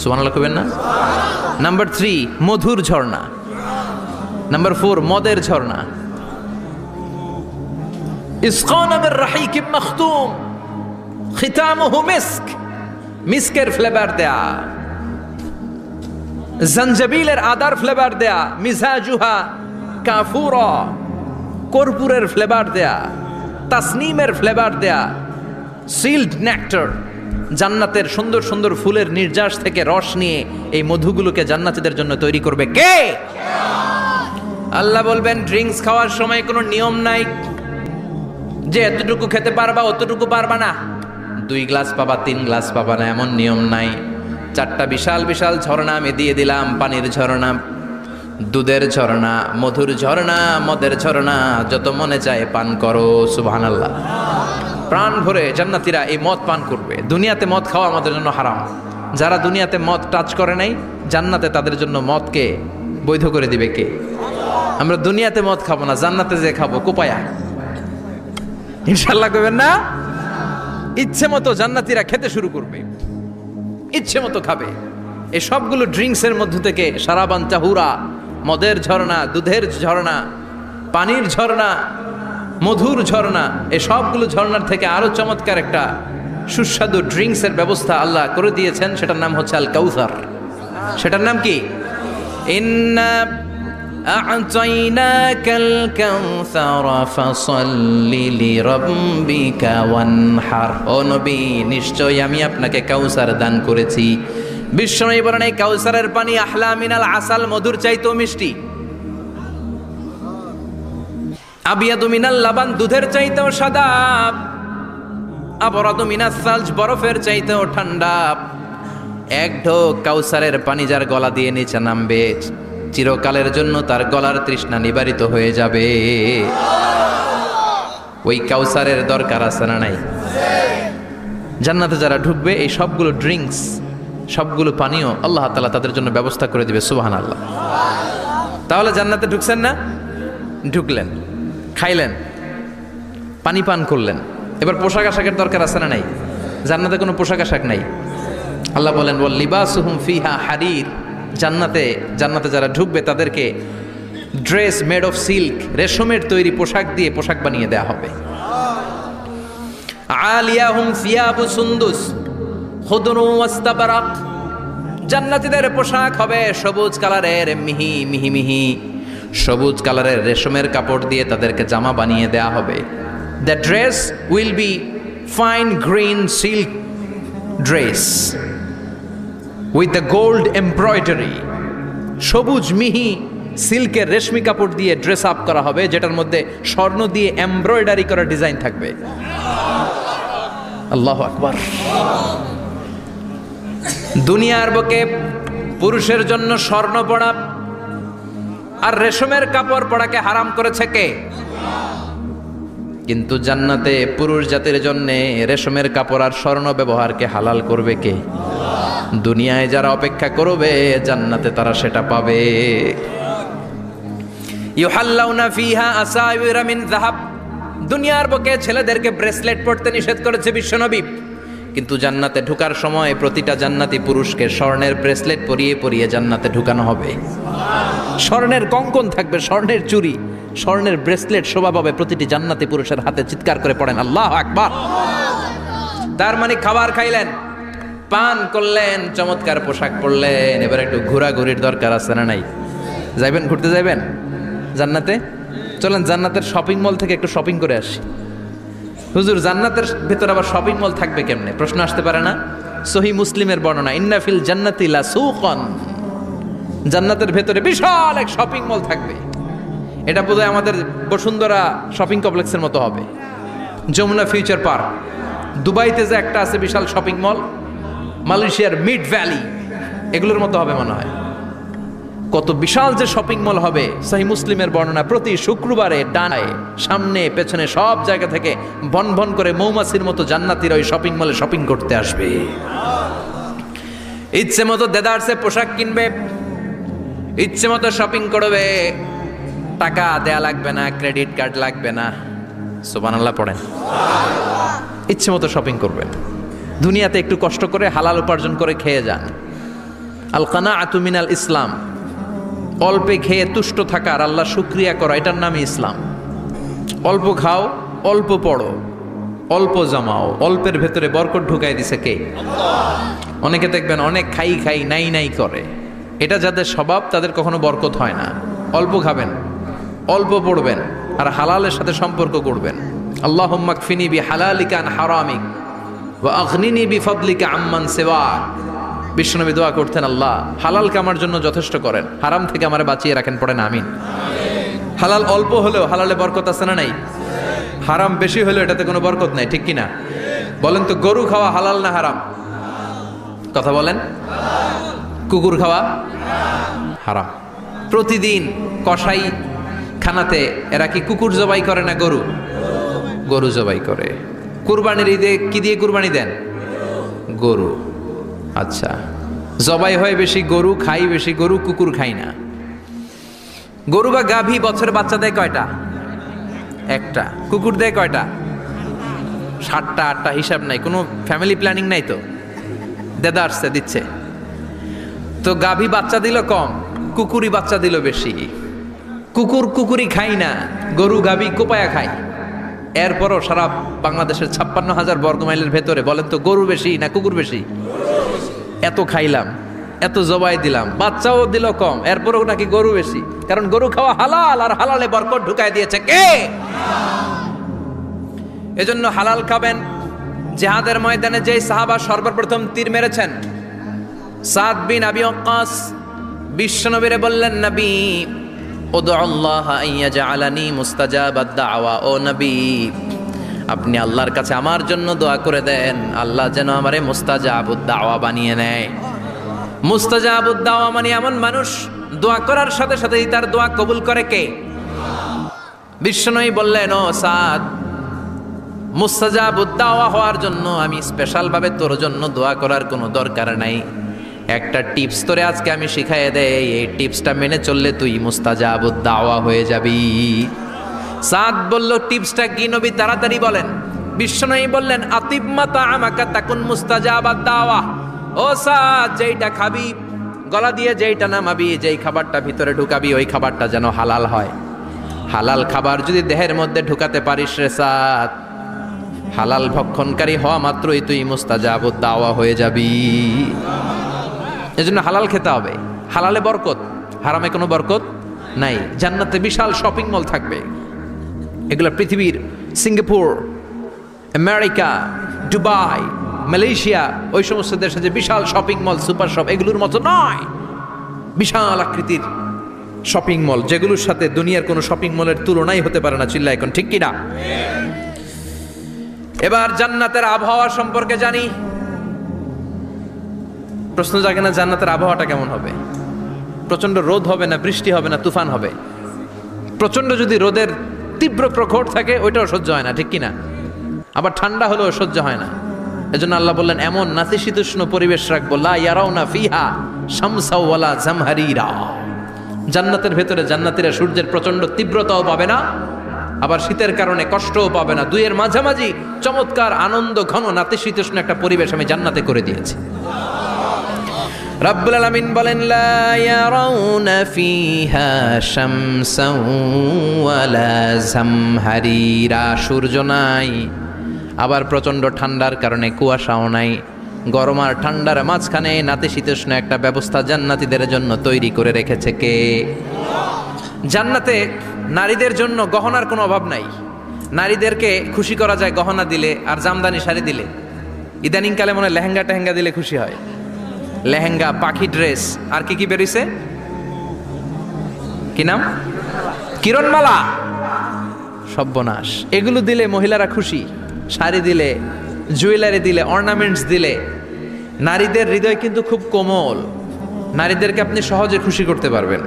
[SPEAKER 1] সুবহানাল্লাহ কইবেন না? নাম্বার 3 মধুর ঝর্ণা। নাম্বার 4 মদের ঝর্ণা। ইসকানা মির রাহিকিম মাখতুম খিতামুহু মিস্ক, মিস্কের ফ্লেভার দেয়া, জঞ্জাবিলের আদার ফ্লেভার দেয়া, মিজাজুহা কাফুরা, কর্পূরের ফ্লেভার দেয়া, তাসনিমের ফ্লেভার দেয়া, সিল্ড নেক্টার, জান্নাতের সুন্দর সুন্দর ফুলের নির্যাস থেকে রস নিয়ে এই মধুগুলোকে জান্নাতীদের জন্য তৈরি করবে কে? আল্লাহ বলবেন ড্রিঙ্কস খাওয়ার সময় কোনো নিয়ম নাই যে এতটুকু খেতে পারবা অতটুকু পারবা না, 2 গ্লাস পাবা 3 গ্লাস পাবা না, এমন নিয়ম নাই। 4টা বিশাল বিশাল ঝর্ণা আমি দিয়ে দিলাম, পানির ঝর্ণা, দুধের ঝর্ণা, মধুর ঝর্ণা, মদের ঝর্ণা, যত মনে চায় পান করো। সুবহানাল্লাহ। প্রাণ ভরে জান্নাতীরা এই মদ পান করবে। দুনিয়াতে মদ খাওয়া আমাদের জন্য হারাম। যারা দুনিয়াতে মদ টাচ করে নাই, জান্নাতে তাদের জন্য মদকে বৈধ করে দিবে কে? আমরা দুনিয়াতে মদ খাবো না, জান্নাতে যে খাবো কোপায়া, ইনশাআল্লাহ কইবেন না? ইচ্ছে মতো জান্নাতীরা খেতে শুরু করবে, ইচ্ছে মতো খাবে। এই সবগুলো ড্রিঙ্কসের মধ্য থেকে শারাবান তাহুরা, মদের ঝর্ণা, দুধের ঝর্ণা, পানির ঝর্ণা, মধুর ঝর্ণা, এই সবগুলো ঝর্ণার থেকে আরো চমৎকার একটা সুস্বাদু ড্রিঙ্কসের ব্যবস্থা আল্লাহ করে দিয়েছেন। সেটার নাম হচ্ছে আল কাউসার। সেটার নাম কি? ইন্না আ'তাইনাকাল কাউসার ফাসাল্লি লিরাব্বিকা ওয়ানহার। ও নবী, নিশ্চয়ই আমি আপনাকে কাউসার দান করেছি। বিশ্বনবী বলেন এই কাউসারের পানি আহলা মিনাল আসাল, মধুর চাইতেও মিষ্টি। আবিয়াদু মিনাল লাবান, দুধের চাইতেও সাদা। আবরাদু মিনাস সালজ, বরফের চাইতেও ঠান্ডা। এক ঢোক কাউসারের পানি যার গলা দিয়ে নিচে নামবে, চিরকালের জন্য তার গলার তৃষ্ণা নিবারিত হয়ে যাবে। ওই কাউসারের দরকার আছে না নাই? জান্নাতে যারা ঢুকবে এই সবগুলো ড্রিঙ্কস, সবগুলো পানীয় আল্লাহ তাআলা তাদের জন্য ব্যবস্থা করে দিবে। সুবহানাল্লাহ। তাহলে জান্নাতে ঢুকছেন না? ঢুকলেন, খাইলেন, পানি পান করলেন, এবার পোশাক আশাকের দরকার আছে না নাই? জান্নাতে কোনো পোশাক আশাক নাই। আল্লাহ বলেন ওয়াল লিবাসুহুম ফিহা হারির, জান্নাতে যারা ঢুকবে তাদেরকে ড্রেস মেড অফ সিল্ক, রেশমের তৈরি পোশাক দিয়ে পোশাক বানিয়ে দেয়া হবে। আলিয়াহুম সিয়াবু সুন্দুস খুদরু ওয়াস্তাবরাক, জান্নাতীদের পোশাক হবে সবুজ কালারের, মিহি মিহি মিহি সবুজ কালারের রেশমের কাপড় দিয়ে তাদেরকে জামা বানিয়ে দেয়া হবে। The dress will be fine green silk dress with the gold embroidery, সবুজ মিহি সিল্কের রেশমি কাপড় দিয়ে ড্রেস আপ করা হবে, যেটার মধ্যে স্বর্ণ দিয়ে এমব্রয়ডারি করা ডিজাইন থাকবে। আল্লাহু আকবার। দুনিয়ার বুকে পুরুষের জন্য স্বর্ণ পরা আর রেশমের কাপড় পরাকে হারাম করেছে কে? কিন্তু জান্নাতে পুরুষ জাতির জন্য রেশমের কাপড় আর স্বর্ণ ব্যবহারকে হালাল করবে কে? দুনিয়ায় যারা অপেক্ষা করবে জান্নাতে তারা সেটা পাবে। ইউহাল্লাউনা ফিহা আসাইরা মিন যাহাব, দুনিয়ার বুকে ছেলেদেরকে ব্রেসলেট পরতে নিষেধ করেছে বিশ্বনবী, কিন্তু জান্নাতে ঢোকার সময় প্রতিটা জান্নাতি পুরুষকে স্বর্ণের ব্রেসলেট পরিয়ে পরিয়ে জান্নাতে ঢুকানো হবে। স্বর্ণের কঙ্কন থাকবে, স্বর্ণের চুড়ি, স্বর্ণের ব্রেসলেট শোভা পাবে প্রতিটি জান্নাতি পুরুষের হাতে। চিৎকার করে পড়েন আল্লাহু আকবার। তার মানে খাবার খাইলেন, পান করলেন, চমৎকার পোশাক পরলেন, এবার একটু ঘোরাঘুরির দরকার আছে না নাই? যাইবেন, ঘুরতে যাইবেন জান্নাতে? চলেন জান্নাতের শপিং মল থেকে একটু শপিং করে আসি। হুজুর জান্নাতের ভেতর আবার শপিং মল থাকবে কেমনে? প্রশ্ন আসতে পারে না? সহিহ মুসলিমের বর্ণনা, ইন্না ফিল জান্নাতি লাসুকান, জান্নাতের ভেতরে বিশাল এক শপিং মল থাকবে। এটা বোধহয় আমাদের বসুন্ধরা শপিং কমপ্লেক্সের মতো হবে, যমুনা ফিউচার পার্ক। দুবাইতে যে একটা আছে বিশাল শপিং মল, মালয়েশিয়ার মিড ভ্যালি, এগুলোর মতো হবে মনে হয়। কত বিশাল যে শপিং মল হবে। সহিহ মুসলিমের বর্ণনা, প্রতি শুক্রবারে ডানায় সামনে পেছনে সব জায়গা থেকে ভন ভন করে মৌমাছির মতো জান্নাতীরা ওই শপিং মলে শপিং করতে আসবে। ইচ্ছে মতো দেদারসে পোশাক কিনবে, ইচ্ছে মতো শপিং করবে, টাকা দেয়া লাগবে না, ক্রেডিট কার্ড লাগবে না। সুবহানাল্লাহ পড়েন। ইচ্ছে মতো শপিং করবেন। দুনিয়াতে একটু কষ্ট করে হালাল উপার্জন করে খেয়ে যান। আল কানাআতু মিনাল ইসলাম, অল্পে খেয়ে তুষ্ট থাকার, আল্লাহ শুকরিয়া করা, এটার নামই ইসলাম। অল্প খাও, অল্প পড়ো, অল্প জমাও, অল্পের ভেতরে বরকত ঢুকাই দিছে কে? অনেকে দেখবেন অনেক খাই খাই নাই নাই করে, এটা যাদের স্বভাব তাদের কখনো বরকত হয় না। অল্প খাবেন, অল্প পড়বেন, আর হালালের সাথে সম্পর্ক করবেন। আল্লাহুম্মা কফিনি বিহালালিকা আন হারামিক ওয়া আগনিনি বিফাদলিকা আম্মান সিওয়াক। বিশ্বনবী দোয়া করতেন, আল্লাহ হালালকে আমার জন্য যথেষ্ট করেন, হারাম থেকে আমারে বাঁচিয়ে রাখেন। পড়েন আমিন। হালাল অল্প হলেও হালালে বরকত আছে না নাই? হারাম বেশি হলেও এটাতে কোনো বরকত নাই, ঠিক কিনা? বলেন তো, গরু খাওয়া হালাল না হারাম? কথা বলেন। কুকুর খাওয়া হারাম। প্রতিদিন কসাই খানাতে এরা কি কুকুর জবাই করে না গরু? গরু জবাই করে। কুরবানির ঈদে কি দিয়ে কুরবানি দেন? গরু। আচ্ছা, জবাই হয় বেশি গরু, খাই বেশি গরু, কুকুর খাই না। গরু বা গাভী বছরে বাচ্চা দেয় কয়টা? একটা। কুকুর দেয় কয়টা? 7টা 8টা, হিসাব নাই, কোনো ফ্যামিলি প্ল্যানিং নাই তো, দেদা আসছে দিচ্ছে। তো গাভী বাচ্চা দিল কম, কুকুরই বাচ্চা দিল বেশি। কুকুর কুকুরই খাই না, গরু গাভী কোপায়া খায়। এরপরও সারা বাংলাদেশের 56,000 বর্গমাইলের ভেতরে বলেন তো, গরু বেশি না কুকুর বেশি? এত খাইলাম, এত জবাই দিলাম, বাচ্চাও দিল কম, এরপরও নাকি গরু বেশি। কারণ গরু খাওয়া হালাল, আর হালালে বরকত ঢুকায় দিয়েছে কে? এজন্য হালাল খাবেন। জিহাদের ময়দানে যেই সাহাবা সর্বপ্রথম তীর মেরেছেন, সাদ বিন আবি ওয়াক্কাস, বিশ্বনবীরে বললেন, নবী উদউল্লাহ আইয়াজআলানি মুস্তাজাবাদ দাওয়া। ও নবী, আপনি আল্লাহর কাছে আমার জন্য দোয়া করে দেন, আল্লাহ যেন আমারে মুস্তাজাবুদ দাওয়া বানিয়ে নেয়। মুস্তাজাবুদ দাওয়া মানে এমন মানুষ, দোয়া করার সাথে সাথেই তার দোয়া কবুল করে কে? বিশ্বনবী বললেন, ও সাদ, মুস্তাজাবুদ দাওয়া হওয়ার জন্য আমি স্পেশাল ভাবে তোর জন্য দোয়া করার কোনো দরকার নাই। একটা টিপস তোরে আজকে আমি শিখাইয়ে দেই, এই টিপসটা মেনে চললে তুই মুস্তাজাবুদ দাওয়া হয়ে যাবি। সাদ বলল, টিপসটা কি নবী? তাড়াতাড়ি বলেন। বিশ্বনবী বললেন, আতিম্মা তাআমাকা তাকুন মুস্তাজাবাদ দাওয়া। ও সাদ, যেইটা খাবি, গলা দিয়ে যেইটা নামাবি, যেই খাবারটা ভিতরে ঢুকাবি, ওই খাবারটা যেন হালাল হয়। হালাল খাবার যদি দেহের মধ্যে ঢুকাতে পারিস রে সাদ, হালাল ভক্ষণকারী হওয়া মাত্রই তুই মুস্তাজাবুদ দাওয়া হয়ে যাবি। এজন্য হালাল খেতে হবে। হালালে বরকত, হারামে কোনো বরকত নাই। জান্নাতে বিশাল শপিং মল থাকবে। এগুলো পৃথিবীর সিঙ্গাপুর, আমেরিকা, দুবাই, মালয়েশিয়া, ওই সমস্ত দেশে যে বিশাল শপিং মল, সুপার শপ, এগুলোর মতো নয়। বিশাল আকৃতির শপিং মল, যেগুলোর সাথে দুনিয়ার কোনো শপিং মলের তুলনাই হতে পারে না। চিল্লা এখন ঠিক কিনা? এবার জান্নাতের আবহাওয়া সম্পর্কে জানি। প্রশ্ন জাগে না, জান্নাতের আবহাওয়াটা কেমন হবে? প্রচন্ড রোদ হবে না বৃষ্টি হবে না তুফান হবে? প্রচন্ড যদি রোদের তীব্র প্রখর থাকে, ওইটাও সহ্য হয় না, ঠিক কিনা? আবার ঠান্ডা হলেও সহ্য হয় না। এজন্য আল্লাহ বললেন, এমন নাতিশীতোষ্ণ পরিবেশ রাখবো, লা ইয়ারাউনা ফিহা শামসা ওয়ালা জামহারিরা। জান্নাতের ভেতরে জান্নাতীরা সূর্যের প্রচন্ড তীব্রতাও পাবে না, আবার শীতের কারণে কষ্টও পাবে না। দুইয়ের মাঝামাঝি চমৎকার আনন্দ ঘন নাতিশীতোষ্ণ একটা পরিবেশ আমি জান্নাতে করে দিয়েছি। রাব্বুল আলামিন বলেন, লা ইয়ারাউনা ফিহা শামসাও ওয়ালা জামহারিরা। সূর্য নাই, আবার প্রচন্ড ঠান্ডার কারণে কুয়াশাও নাই। গরম আর ঠান্ডার মাঝখানে নাতিশীতোষ্ণ একটা ব্যবস্থা জান্নাতীদের জন্য তৈরি করে রেখেছে কে? জান্নাতে নারীদের জন্য গহনার কোনো অভাব নাই। নারীদেরকে খুশি করা যায় গহনা দিলে আর জামদানি শাড়ি দিলে। ইদানিং কালে মনে হয় লেহেঙ্গা টেহেঙ্গা দিলে খুশি হয়। লেহেঙ্গা, পাখি ড্রেস, আর কি কি বেরিয়েছে, কি নাম, কিরণমালা, সর্বনাশ। এগুলো দিলে মহিলারা খুশি। শাড়ি দিলে, জুয়েলারি দিলে, অর্নামেন্টস দিলে। নারীদের হৃদয় কিন্তু খুব কোমল, নারীদেরকে আপনি সহজে খুশি করতে পারবেন,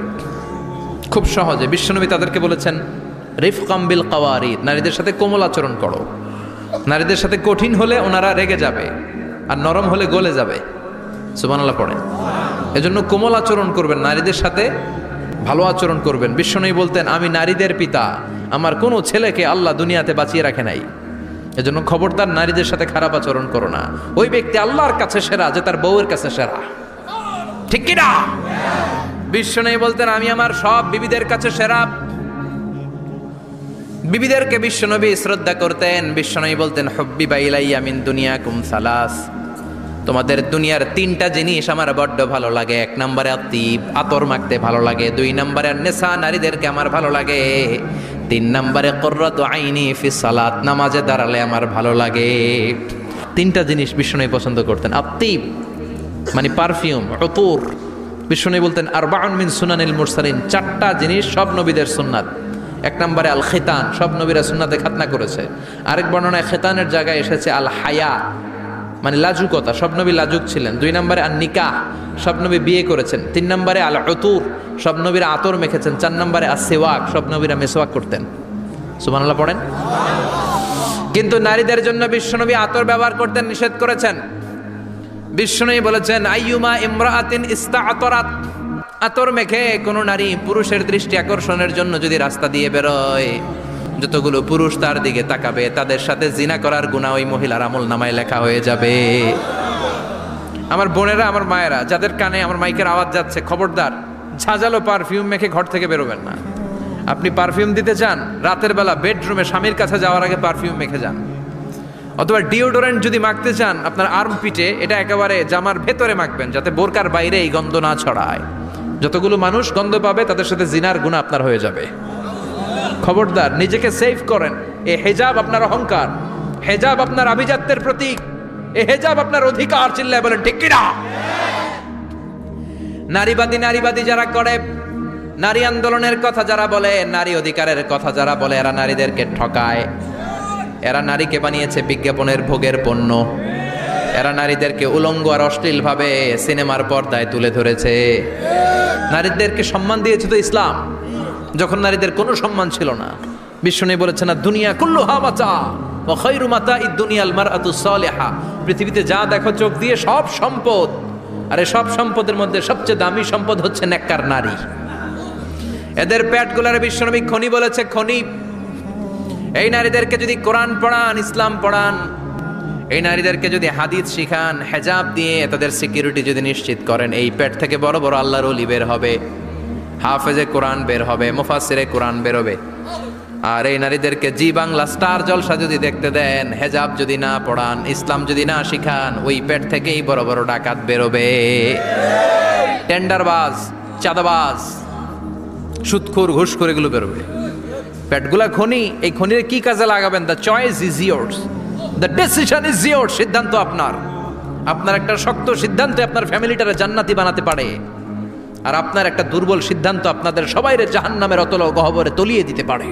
[SPEAKER 1] খুব সহজে। বিশ্বনবী তাদেরকে বলেছেন রিফকাম বিল কাওয়ারিদ, নারীদের সাথে কোমল আচরণ করো। নারীদের সাথে কঠিন হলে ওনারা রেগে যাবে, আর নরম হলে গলে যাবে। সুবহানাল্লাহ পড়েন। এজন্য কোমল আচরণ করবেন, নারীদের সাথে ভালো আচরণ করবেন। বিশ্বনবী বলতেন আমি নারীদের পিতা, আমার কোনো ছেলেকে আল্লাহ দুনিয়াতে বাঁচিয়ে রাখে নাই। এজন্য খবরদার নারীদের সাথে খারাপ আচরণ করো না। ওই ব্যক্তি আল্লাহর কাছে সেরা যে তার বউয়ের কাছে সেরা, ঠিক কি না? বিশ্বনবী বলতেন আমি আমার সব বিবিদের কাছে সেরা। বিবিদেরকে বিশ্বনবী শ্রদ্ধা করতেন। বিশ্বনবী বলতেন হুব্বিবা ইলাইয়া মিন দুনিয়াকুম সালাস, তোমাদের দুনিয়ার তিনটা জিনিস আমার বড্ড ভালো লাগে। এক নম্বরে আতিব, আতর মাখতে ভালো লাগে। দুই নম্বরে নেশা, নারীদেরকে আমার ভালো লাগে। তিন নম্বরে কুররাতু আইনি ফি সালাত, নামাজে দাঁড়ালে আমার ভালো লাগে। তিনটা জিনিস বিশ্বনবী পছন্দ করতেন। আতিব মানে পারফিউম, উতুর। বিশ্বনবী বলতেন আরবাউন মিন সুনানিল মুরসালিন, চারটা জিনিস সব নবীদের সুন্নাত। এক নম্বরে আল খিতান, সব নবীরা সুন্নাতে খাতনা করেছে। আরেক বর্ণনায় খিতানের জায়গায় এসেছে আল হায়া, মানে লাজুকতা, সব নবী লাজুক ছিলেন। দুই নম্বরে আন নিকাহ, সব নবী বিয়ে করেছেন। তিন নম্বরে আল উতুর, সব নবীরা আতর মেখেছেন। চার নম্বরে আস সিওয়াক, সব নবীরা মিসওয়াক করতেন। সুবহানাল্লাহ পড়েন। কিন্তু নারীদের জন্য বিশ্বনবী আতর ব্যবহার করতে নিষেধ করেছেন। বিশ্বনবী বলেছেন আইয়ুমা ইমরাআতিন ইস্তাআতরাত, আতর মেখে কোন নারী পুরুষের দৃষ্টি আকর্ষণের জন্য যদি রাস্তা দিয়ে বেরোয়, যতগুলো পুরুষ তার দিকে তাকাবে তাদের সাথে জিনা করার গুনাহ ওই মহিলার আমল নামায় লেখা হয়ে যাবে। আমার বোনেরা, আমার মায়েরা, যাদের কানে আমার মাইকের আওয়াজ যাচ্ছে, খবরদার ঝাঁঝালো পারফিউম মেখে ঘর থেকে বেরোবেন না। আপনি পারফিউম দিতে চান, রাতের বেলা বেডরুমে স্বামীর কাছে যাওয়ার আগে পারফিউম মেখে যান। অথবা ডিওডোরেন্ট যদি মাখতে চান, আপনার আর্ম পিটে এটা একেবারে জামার ভেতরে মাখবেন, যাতে বোরকার বাইরে এই গন্ধ না ছড়ায়। যতগুলো মানুষ গন্ধ পাবে তাদের সাথে জিনার গুনাহ আপনার হয়ে যাবে। খবরদার নিজেকে সেভ করেন। এই হেজাব আপনার অহংকার, হেজাব আপনার আভিজাত্যের প্রতীক, এই হেজাব আপনার অধিকার। চিল্লায় বলেন ঠিক কিনা? নারীবাদী যারা করে, নারী আন্দোলনের কথা যারা বলে, নারী অধিকারের কথা যারা বলে, এরা নারীদেরকে ঠকায়। এরা নারীকে বানিয়েছে বিজ্ঞাপনের ভোগের পণ্য। এরা নারীদেরকে উলঙ্গ আর অশ্লীল ভাবে সিনেমার পর্দায় তুলে ধরেছে। নারীদেরকে সম্মান দিয়েছে তো ইসলাম, যখন নারীদের কোনো সম্মান ছিল না। বিশ্বনবী বলেছেন না দুনিয়া কুল্লুহা মাতা ওয়া খায়রু মাতাঈদ দুনিয়াল মারআতু সালিহা, পৃথিবীতে যা দেখো চোখ দিয়ে সব সম্পদ, আর এই সব সম্পদের মধ্যে সবচেয়ে দামি সম্পদ হচ্ছে নেককার নারী। এদের পেটগুলারে বিশ্বনবী খনি বলেছে, খনি। এই নারীদেরকে যদি কোরআন পড়ান, ইসলাম পড়ান, এই নারীদেরকে যদি হাদিস শিখান, হেজাব দিয়ে তাদের সিকিউরিটি যদি নিশ্চিত করেন, এই পেট থেকে বড় বড় আল্লাহর ওলি বের হবে, হাফেজে কোরআন বের হবে, মুফাসসিরে কোরআন বের হবে। আর এই নারীদেরকে জি বাংলা স্টার জলসা যদি দেখতে দেন, হেজাব যদি না পড়ান, ইসলাম যদি না শিখান, ওই পেট থেকেই বড় বড় ডাকাত বেরোবে, টেন্ডারবাজ, চাঁদাবাজ, সুদখোর, ঘুষখোর, এগুলো বেরোবে। পেটগুলা খনি, এই খনির কি কাজে লাগাবেন? The choice is years, the decision is years. সিদ্ধান্ত আপনার। আপনার একটা শক্ত সিদ্ধান্ত আপনার ফ্যামিলিটারে জান্নাতি বানাতে পারে, আর আপনার একটা দুর্বল সিদ্ধান্ত আপনাদের সবাইরে জাহান্নামের অতল গহ্বরে তলিয়ে দিতে পারে।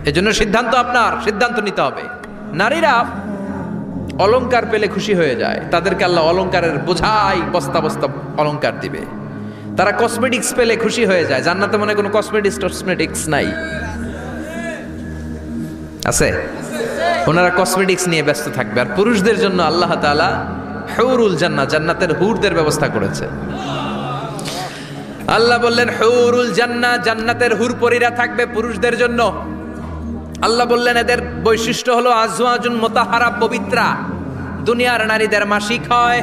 [SPEAKER 1] এজন্য সিদ্ধান্ত আপনার, সিদ্ধান্ত নিতে হবে। নারীরা অলংকার পেলে খুশি হয়ে যায়, তাদেরকে আল্লাহ অলংকারের বোঝাই বস্তা বস্তা অলংকার দিবে। তারা কসমেটিক্স পেলে খুশি হয়ে যায়। জান্নাতে মনে কোনো কসমেটিক্স নাই, আছে? ওনারা কসমেটিক্স নিয়ে ব্যস্ত থাকবে। আর পুরুষদের জন্য আল্লাহ তাআলা হুরুল জান্নাহ, জান্নাতের হুরদের ব্যবস্থা করেছে। আল্লাহ বললেন হুরুল জান্নাহ, জান্নাতের হুরপরীরা থাকবে পুরুষদের জন্য। আল্লাহ বললেন এদের বৈশিষ্ট্য হলো আজওয়াজুন মুতাহহারা, পবিত্রা। দুনিয়ার নারীদের মাসিক হয়,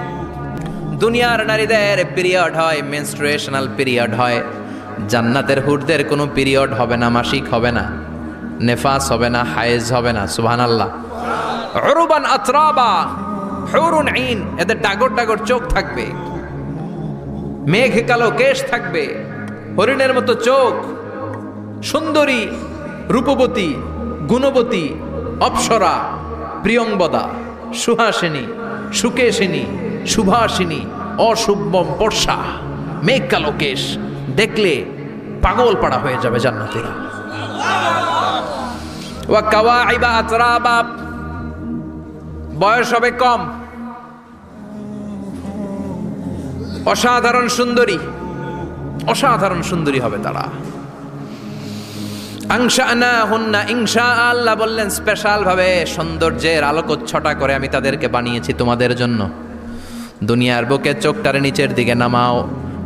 [SPEAKER 1] দুনিয়ার নারীদের পিরিয়ড হয়, মেনস্ট্রুয়েশনাল পিরিয়ড হয়। জান্নাতের হুরদের কোনো পিরিয়ড হবে না, মাসিক হবে না, নেফাস হবে না, হায়েজ হবে না। সুবহানাল্লাহ। উরুবান আতরাবা, হুরুন আইন, এদের ডাগর ডাগর চোখ থাকবে, মেঘ কালো কেশ থাকবে, হরিণের মতো চোখ, সুন্দরী, রূপবতী, গুণবতী, অপ্সরা, প্রিয়ংবদা, সুহাসিনী, সুকেশিনী, সুভাষিনী, অশুভম বর্ষা, মেঘ কালো কেশ, দেখলে পাগল পাড়া হয়ে যাবে জান্নাতীরা। ওয়া কাওয়াইবা আতরাবা, বয়স হবে কম, অসাধারণ সুন্দরী, অসাধারণ সুন্দরী হবে তারা। আনশানাহুন্না ইনশা, আল্লাহ বললেন স্পেশাল ভাবে সৌন্দর্যের আলোকচ্ছটা করে আমি তাদেরকে বানিয়েছি তোমাদের জন্য। দুনিয়ার বুকে চোখটারে নিচের দিকে নামাও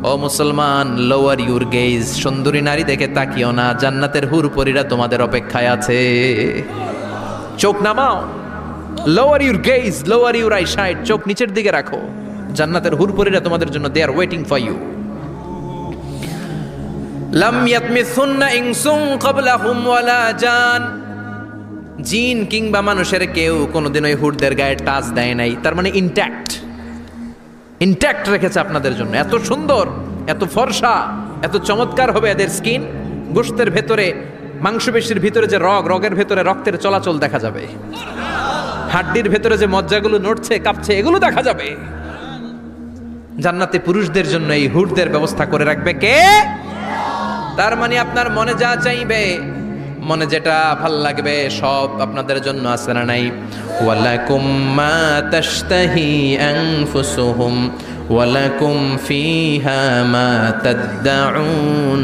[SPEAKER 1] ও মুসলমান, লোয়ার ইউর গেজ, সুন্দরী নারী দেখে তাকিও না, জান্নাতের হুরপরীরা তোমাদের অপেক্ষায় আছে। চোখ নামাও, lower your gauge, lower your I side, চোখ নিচের দিকে রাখো, জান্নাতের হুরপরীরা তোমাদের জন্য দে আর ওয়েটিং ফর ইউ। লাম ইয়াতমিসুন্না ইনসুন ক্বাবলাহুম ওয়ালা জান, জিন কিংবা মানুষের কেউ কোনোদিন ওই হুরদের গায়ে টাচ দেয় নাই, তার মানে ইনট্যাক্ট, ইনট্যাক্ট রেখেছে আপনাদের জন্য। এত সুন্দর, এত ফর্সা, এত চমৎকার হবে এদের স্কিন। গোশতের ভেতরে, মাংসপেশির ভিতরে যে রগ, রগের ভেতরে রক্তের চলাচল দেখা যাবে, হাড্ডির ভেতরে যে মজ্জাগুলো নড়ছে কাঁপছে এগুলো দেখা যাবে। জান্নাতে পুরুষদের জন্য এই হুরদের ব্যবস্থা করে রাখবে কে? তার মানে আপনার মনে যা চাইবে, মনে যেটা ভাল লাগবে সব আপনাদের জন্য আছে না নাই? ওয়ালাকুম মা তাশতাহি আনফুসুহুম ওয়ালাকুম ফিহা মা তাদউন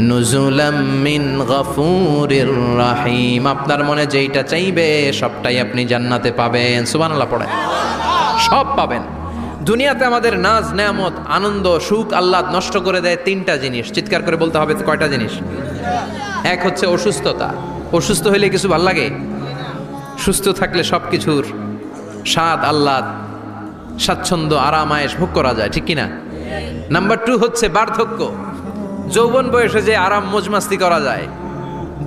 [SPEAKER 1] নুজুলাম মিন গফুরির রহিম। আপনার মনে যেইটা চাইবে সবটাই আপনি জান্নাতে পাবেন। সুবহানাল্লাহ পড়ে, সব পাবেন। দুনিয়াতে আমাদের নাজ নেয়ামত, আনন্দ, সুখ আহ্লাদ নষ্ট করে দেয় তিনটা জিনিস। চিৎকার করে বলতে হবে কয়টা জিনিস? এক হচ্ছে অসুস্থতা। অসুস্থ হইলে কিছু ভাল লাগে? সুস্থ থাকলে সব কিছুর স্বাদ আহ্লাদ, স্বাচ্ছন্দ্য, আরাম আয়েশ ভোগ করা যায়, ঠিক কিনা? নাম্বার 2 হচ্ছে বার্ধক্য। যৌবন বয়সে যে আরাম মজমাস্তি করা যায়,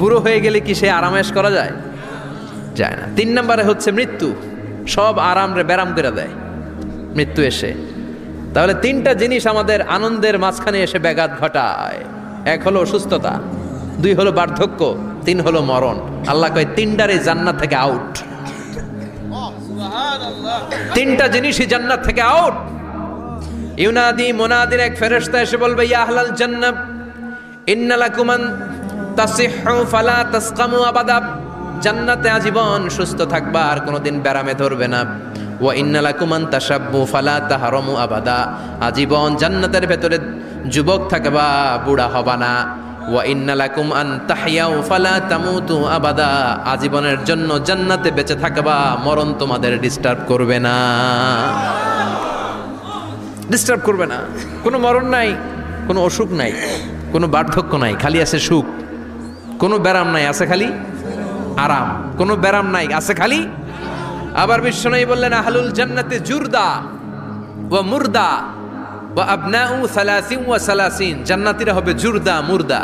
[SPEAKER 1] বুড়ো হয়ে গেলে কি সে আরাম আয়েশ করা যায়? যায় না। 3 নম্বরে হচ্ছে মৃত্যু। সব আরাম রে ব্যারাম করে দেয় মৃত্যু এসে। তাহলে 3টা জিনিস আমাদের আনন্দের মাঝখানে এসে ব্যাঘাত ঘটায়। 1 হলো অসুস্থতা, 2 হলো বার্ধক্য, 3 হলো মরণ। আল্লাহ কয় 3টারে জান্নাত থেকে আউট। 3টা জিনিসই জান্নাত থেকে আউট। ইউনাদি মুনাদির এক ফেরেশতা এসে বলবে, ইয়া আহলাল জান্নাহ ইন্না লাকুম আন তাসিহু ফালা তাসকামু আবাদা, জান্নাতে আজীবন সুস্থ থাকবা, আর কোনোদিন ব্যারামে ধরবে না। ওয়া ইন্না লাকুম আন তাশাব্বু ফালা তাহরামু আবাদা, আজীবন জান্নাতের ভেতরে যুবক থাকবা, বুড়া হবা না। ওয়া ইন্না লাকুম আন তাহইয়াউ ফালা তামুতু আবাদা, আজীবনের জন্য জান্নাতে বেঁচে থাকবা, মরণ তোমাদের ডিস্টার্ব করবে না, ডিস্টার্ব করবে না। কোনো মরণ নাই, কোনো অসুখ নাই, কোনো বার্ধক্য নাই, খালি আছে সুখ। কোনো ব্যারাম নাই, আছে খালি আরাম। কোনো ব্যারাম নাই, আছে খালি। আবার বিশ্বনবী বললেন, আহলুল জান্নাতে জুরদা ওয়া মুরদা ওয়া আবনাউ 30 ওয়া 30, জান্নাতীরা হবে জুরদা মুরদা।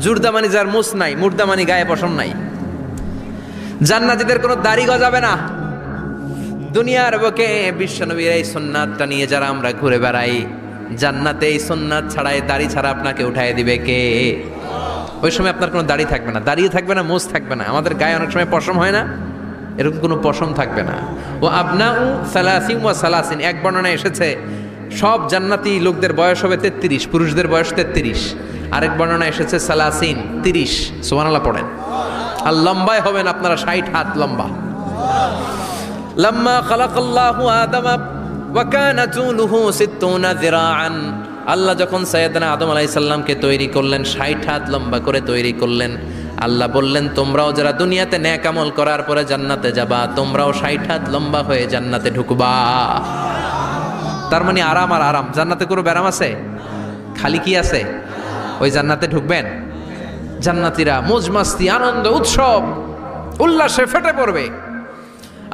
[SPEAKER 1] জুরদা মানে যার মুছ নাই, মুরদা মানে গায়ে পশম নাই। জান্নাতীদের কোনো দাড়ি গজাবে না। দুনিয়ার বুকে বিশ্বনবীর এই সুন্নাতটা নিয়ে যারা আমরা ঘুরে বেড়াই, জান্নাতে এই সুন্নাত ছাড়াই, দাড়ি ছাড়া আপনাকে উঠায় দিবে কে? ওই সময় আপনার কোনো দাড়ি থাকবে না, দাড়িও থাকবে না, মুছ থাকবে না। আমাদের গায়ে অনেক সময় পশম হয় না, এরকম কোনো পশম থাকবে না। ও আবনাউ 30 ওয়া 30, এক বর্ণনায় এসেছে সব জান্নাতি লোকদের বয়স হবে 33, পুরুষদের বয়স 33। আরেক বর্ণনায় এসেছে 30। সুবহানাল্লাহ পড়েন। আর লম্বায় হবেন আপনারা 60 হাত লম্বা। লাম্মা খালাকাল্লাহু আদামা ওয়া কানা তুলুহু 60 যিরাআন, আল্লাহ যখন সাইয়েদনা আদম আলাইহিস সালামকে তৈরি করলেন, 60 হাত লম্বা করে তৈরি করলেন। আল্লাহ বললেন, তোমরাও যারা দুনিয়াতে নেক আমল করার পরে জান্নাতে যাবা, তোমরাও 60 হাত লম্বা হয়ে জান্নাতে ঢুকবা। তার মানে আরাম আর আরাম। জান্নাতে কোনো ব্যারাম আছে? খালি কি আছে? ওই জান্নাতে ঢুকবেন, জান্নাতীরা মজমাস্তি, আনন্দ, উৎসব, উল্লাসে ফেটে পড়বে।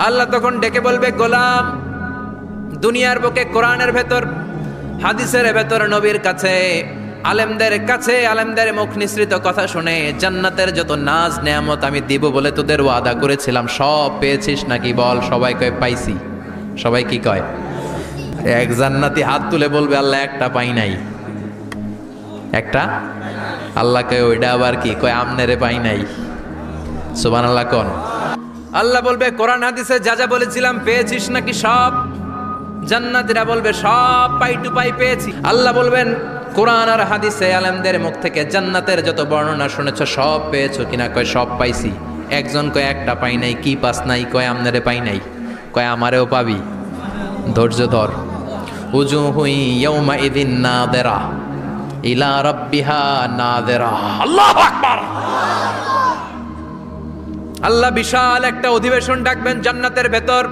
[SPEAKER 1] আল্লাহ তখন ডেকে বলবে, গোলাম, দুনিয়ার বুকে কোরআনের ভেতর, হাদিসের ভেতর, নবীর কাছে, আলেমদের কাছে, আলেমদের মুখ নিঃসৃত কথা শুনে জান্নাতের যত নাজ নেয়ামত আমি দিব বলে তোদের ওয়াদা করেছিলাম, সব পেয়েছিস নাকি বল? সবাই কয় পাইছি। সবাই কি কয়? এক জান্নাতি হাত তুলে বলবে, আল্লাহ একটা পাই নাই। একটা? আল্লাহ কয় ওইটা আবার কি? কয় আমনেরে পাই নাই। সুবহানাল্লাহ কোন? আল্লাহ বলবে কোরআন হাদিসে যা যা বলেছিলাম পেয়েছিস নাকি সব? জান্নাতীরা বলবে সব পাই টু পাই পেয়েছি। আল্লাহ বলবেন কোরআন আর হাদিসে আলেমদের মুখ থেকে জান্নাতের যত বর্ণনা শুনেছো সব পেয়েছো কিনা? কয় সব পাইছি। একজন কয় একটা পাই নাই। কি পাস নাই? কয় আমনারে পাই নাই। কয় আমারেও পাবি, ধৈর্য ধর। উজুহু ইয়াউমা ইযিন নাযিরা ইলা রাব্বিহা নাযিরা। আল্লাহু আকবার। আল্লাহ বিশাল একটা অধিবেশন ডাকবেন জান্নাতের ভেতর।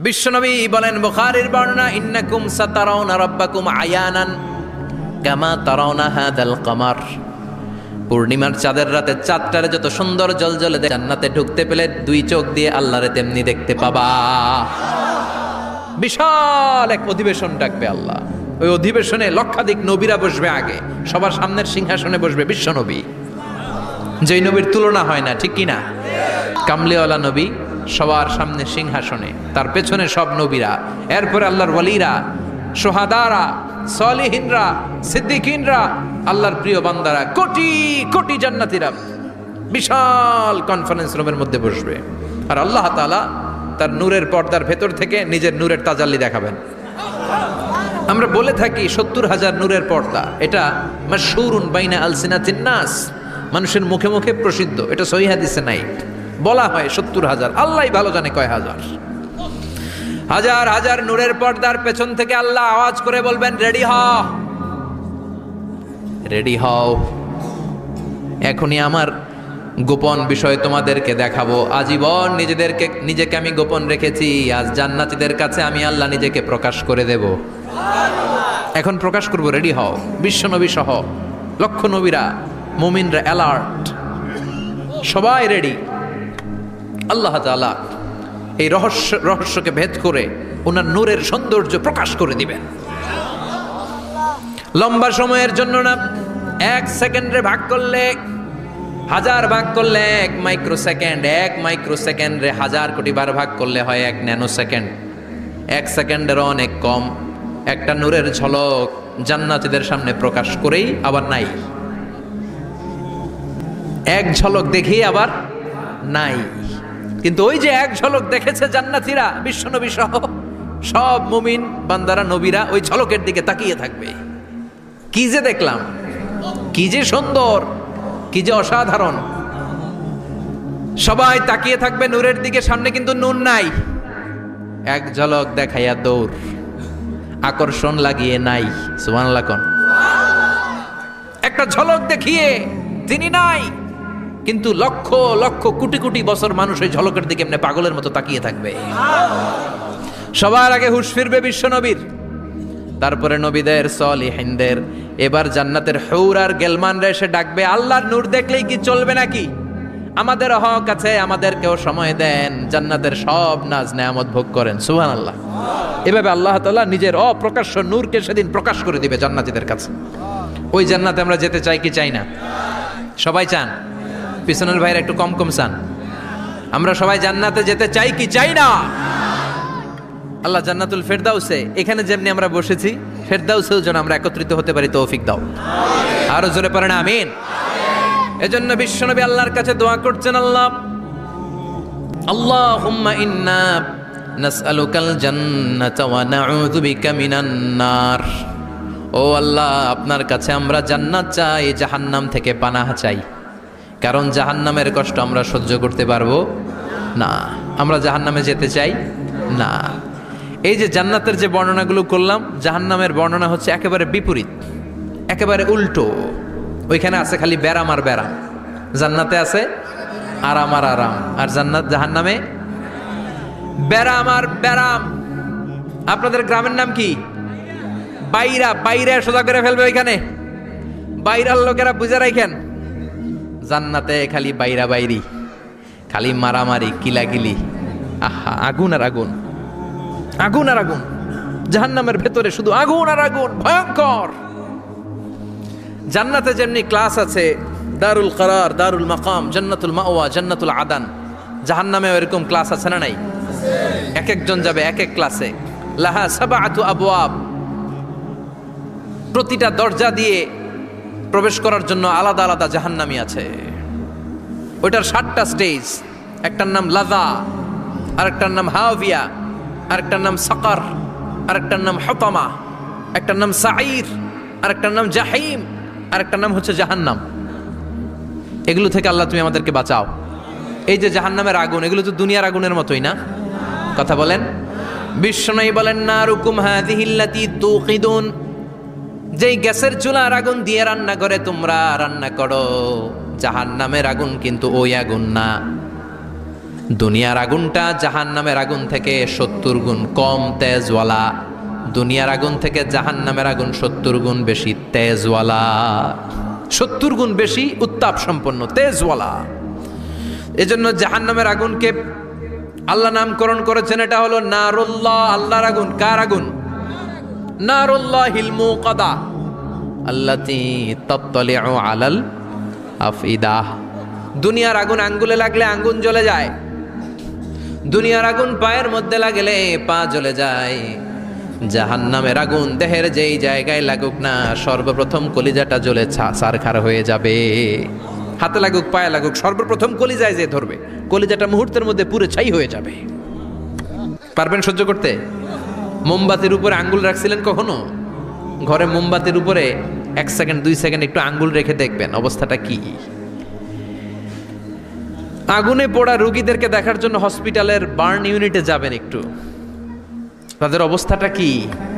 [SPEAKER 1] বিশ্বনবী বলেন বুখারীর বর্ণনা, ইন্নাকুম সাতারাউনা রাব্বাকুম আয়ানান কামা তারাউনা হাদাল কমার। পূর্ণিমার চাঁদের রাতে চাঁদটারে যত সুন্দর জ্বলজ্বলে জান্নাতে ঢুকতে পেলে দুই চোখ দিয়ে আল্লাহরে তেমনি দেখতে পাবা। বিশাল এক অধিবেশন ডাকবে আল্লাহ। ওই অধিবেশনে লক্ষাধিক নবীরা বসবে। আগে সবার সামনের সিংহাসনে বসবে বিশ্বনবী, যেই নবীর তুলনা হয় না, ঠিক কিনা? কামলিওয়ালা নবী সবার সামনে সিংহাসনে, তার পেছনে সব নবীরা, এরপরে আল্লাহর ওয়ালিরা, সোহাদারা, সলিহিনরা, সিদ্দিকিনরা, আল্লাহর প্রিয় বান্দারা, কোটি কোটি জান্নাতীরা বিশাল কনফারেন্স রুমের মধ্যে বসবে। আর আল্লাহ তাআলা তার নূরের পর্দার ভেতর থেকে নিজের নূরের তাজাল্লি দেখাবেন। আমরা বলে থাকি ৭০,০০০ নূরের পর্দা, এটা মাশহুরুন বাইনা আলসিনাতিন নাস, মানুষের মুখে মুখে প্রসিদ্ধ। এটা সহিহ হাদিসে নাই, বলা হয় ৭০,০০০। আল্লাহই ভালো জানে কয় হাজার। হাজার হাজার নূরের পর্দার পেছন থেকে আল্লাহ আওয়াজ করে বলবেন, রেডি হও, রেডি হও, এখনই আমার গোপন বিষয় তোমাদেরকে দেখাবো। আজীবন নিজেকে আমি গোপন রেখেছি, আজ জান্নাতীদের কাছে আমি আল্লাহ নিজেকে প্রকাশ করে দেব। এখন প্রকাশ করব, রেডি হও। বিশ্বনবী সহ লক্ষ নবীরা, মুমিনরা অ্যালার্ট, সবাই রেডি। আল্লাহ তাআলা এই রহস্যকে ভেদ করে ওনার নূরের সৌন্দর্য প্রকাশ করে দিবেন। লম্বা সময়ের জন্য না, 1 সেকেন্ডে ভাগ করলে, হাজার ভাগ করলে 1 মাইক্রোসেকেন্ড, 1 মাইক্রোসেকেন্ডে 1000 কোটি বার ভাগ করলে হয় 1 ন্যানো সেকেন্ড। 1 সেকেন্ডেরও অনেক কম একটা নূরের ঝলক জান্নাতীদের সামনে প্রকাশ করেই আবার নাই। এক ঝলক দেখেই আবার নাই। কিন্তু ওই যে এক ঝলক দেখেছে জান্নাতীরা, বিশ্বনবী সহ সব মুমিন বান্দারা, নবীরা ওই ঝলকের দিকে তাকিয়ে থাকবে। কি যে দেখলাম, কি যে সুন্দর, কি যে অসাধারণ। সবাই তাকিয়ে থাকবে নূরের দিকে, সামনে কিন্তু নূর নাই। এক ঝলক দেখাইয়া দৌড়, আকর্ষণ লাগিয়ে নাই। সুবহানাল্লাহ কোন? একটা ঝলক দেখিয়ে তিনি নাই, কিন্তু লক্ষ লক্ষ কোটি কোটি বছর মানুষ ওই ঝলকের দিকে এমনি পাগলের মতো তাকিয়ে থাকবে। সবার আগে হুঁশ ফিরবে বিশ্বনবীর, তারপরে নবীদের, সলিহিনদের। এবার জান্নাতের হুর আর গেলমানরা এসে ডাকবে, আল্লাহর নূর দেখলেই কি চলবে নাকি? আমাদের হক আছে, আমাদেরকেও সময় দেন, জান্নাতের সব নাজ নেয়ামত ভোগ করেন। সুবহানাল্লাহ। এভাবে আল্লাহ তাআলা নিজের অপ্রকাশ্য নূরকে সেদিন প্রকাশ করে দিবে জান্নাতীদের কাছে। ওই জান্নাতে আমরা যেতে চাই কি চাই না? সবাই চান? পিছনের ভাইরা একটু কম কম চান। আমরা সবাই জান্নাতে যেতে চাই কি চাই না? আল্লাহ জান্নাতুল ফেরদাউসে, এখানে যেমনি আমরা বসেছি, ফেরদাউসেও যেন আমরা একত্রিত হতে পারি, তৌফিক দাও। আরো জোরে পড়েন আমিন। এজন্য বিশ্বনবী আল্লাহর কাছে দোয়া করছেন, আল্লাহ, আল্লাহুম্মা ইন্না নাসআলুকাল জান্নাতা ওয়া নাউযু বিকা মিনান নার। ও আল্লাহ, আপনার কাছে আমরা জান্নাত চাই, জাহান্নাম থেকে পানাহ চাই। কারণ জাহান্নামের কষ্ট আমরা সহ্য করতে পারবো না। আমরা জাহান্নামে যেতে চাই না। এই যে জান্নাতের যে বর্ণনাগুলো করলাম, জাহান্নামের বর্ণনা হচ্ছে একেবারে বিপরীত, একেবারে উল্টো। ওইখানে আছে খালি ব্যারাম আর ব্যারাম, জান্নাতে আছে আরাম আর আরাম। আর জাহান্নামে ব্যারাম আর ব্যারাম। আপনাদের গ্রামের নাম কি? বাইরা। বাইরা সোজা করে ফেলবে ওইখানে। বাইরার লোকেরা বুঝে রাখেন, জান্নাতে খালি বাইরা বাইরি, খালি মারামারি, কিলাকিলি। আহা, আগুন আর আগুন, আগুন আর আগুন। জাহান্নামের ভেতরে শুধু আগুন আর আগুন, ভয়ঙ্কর। জান্নাতে যেমনি ক্লাস আছে, দারুল করার, দারুল মাকাম, জান্নাতুল মাওয়া, জান্নাতুল আদান, জাহান্নামে এরকম ক্লাস আছে না নাই? এক একজন যাবে এক এক ক্লাসে। লাহা সাবআতু আবওয়াব, প্রতিটা দরজা দিয়ে প্রবেশ করার জন্য আলাদা আলাদা জাহান্নামী আছে। ওইটার 7টা স্টেজ। একটার নাম লাযা, আরেকটার নাম হাওয়িয়া, আরেকটার নাম সাকার, আরেকটার নাম হুতামা, একটার নাম সাঈর, আরেকটার নাম জাহিম, আরেকটার নাম হচ্ছে জাহান্নাম। এগুলো থেকে আল্লাহ তুমি আমাদেরকে বাঁচাও। এই যে জাহান্নামের আগুন, এগুলো তো দুনিয়ার আগুনের মতোই না? কথা বলেন। বিশ্বনবী বলেন, নারুকুম হাযিহিল্লাতী তুকিদুন, যেই গ্যাসের চুলার আগুন দিয়ে রান্না করে তোমরা রান্না করো, জাহান্নামের আগুন কিন্তু ওই আগুন না। দুনিয়ার আগুনটা জাহান্নামের আগুন থেকে 70 গুণ কম তেজওয়ালা। দুনিয়ার আগুন থেকে জাহান্নামের আগুন 70 গুণ বেশি তেজওয়ালা, 70 গুণ বেশি উত্তাপ সম্পন্ন তেজওয়ালা। এজন্য জাহান্নামের আগুনকে আল্লাহ নামকরণ করেছেন, এটা হলো নারুল্লাহ, আল্লাহর আগুন। কার আগুন? নারুল্লাহিল মুকাদা আল্লাতী তাত্তালিউ আলাল আফইদা। দুনিয়ার আগুন আঙ্গুলে লাগলে আঙ্গুল জ্বলে যায়, দুনিয়ার আগুন পায়ের মধ্যে লাগলে পা জ্বলে যায়। জাহান্নামের আগুন দেহের যেই জায়গায় লাগুক না, সর্বপ্রথম কলিজাটা জ্বলে ছারখার হয়ে যাবে। হাতে লাগুক, পায়ে লাগুক, সর্বপ্রথম কলিজায় যে ধরবে, কলিজাটা মুহূর্তের মধ্যে পুরো ছাই হয়ে যাবে। পারবেন সহ্য করতে? মোমবাতির উপরে আঙ্গুল রাখছিলেন কখনো? ঘরে মোমবাতির উপরে 1 সেকেন্ড 2 সেকেন্ড একটু আঙ্গুল রেখে দেখবেন অবস্থাটা কি। আগুনে পোড়া রোগীদেরকে দেখার জন্য হসপিটালের বার্ন ইউনিটে যাবেন, একটু তাদের অবস্থাটা কি,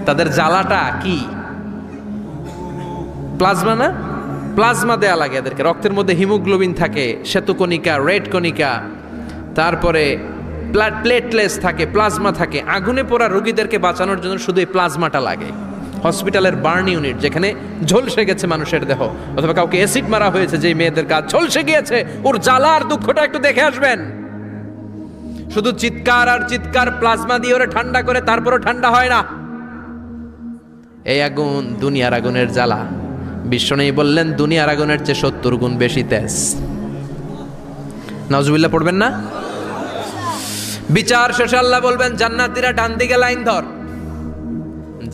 [SPEAKER 1] তাদের জ্বালাটা কি। প্লাজমা না, প্লাজমা দেয়া লাগে এদেরকে। রক্তের মধ্যে হিমোগ্লোবিন থাকে, শ্বেতকণিকা, রেড কণিকা, তারপরে প্লেটলেস থাকে, প্লাজমা থাকে। আগুনে পোড়া রোগীদেরকে বাঁচানোর জন্য শুধু এই প্লাজমাটা লাগে। হসপিটালের বার্ন ইউনিট, যেখানে ঝলসে গেছে মানুষের দেহ, অথবা কাউকে অ্যাসিড মারা হয়েছে, যেই মেয়েদের গা ঝলসে গিয়েছে, ওর জ্বালা আর দুঃখটা একটু দেখে আসবেন। শুধু চিৎকার আর চিৎকার, প্লাজমা দিয়ে ওরা ঠান্ডা করে, তারপরও ঠান্ডা হয় না। এই আগুন দুনিয়ার আগুনের জ্বালা। বিশ্বনবী বললেন, দুনিয়ার আগুনের চেয়ে 70 গুণ বেশি তেজ। নাউজুবিল্লাহ পড়বেন না? বিচার শেষে আল্লাহ বলবেন, জান্নাতীরা ডান দিকে লাইন ধর,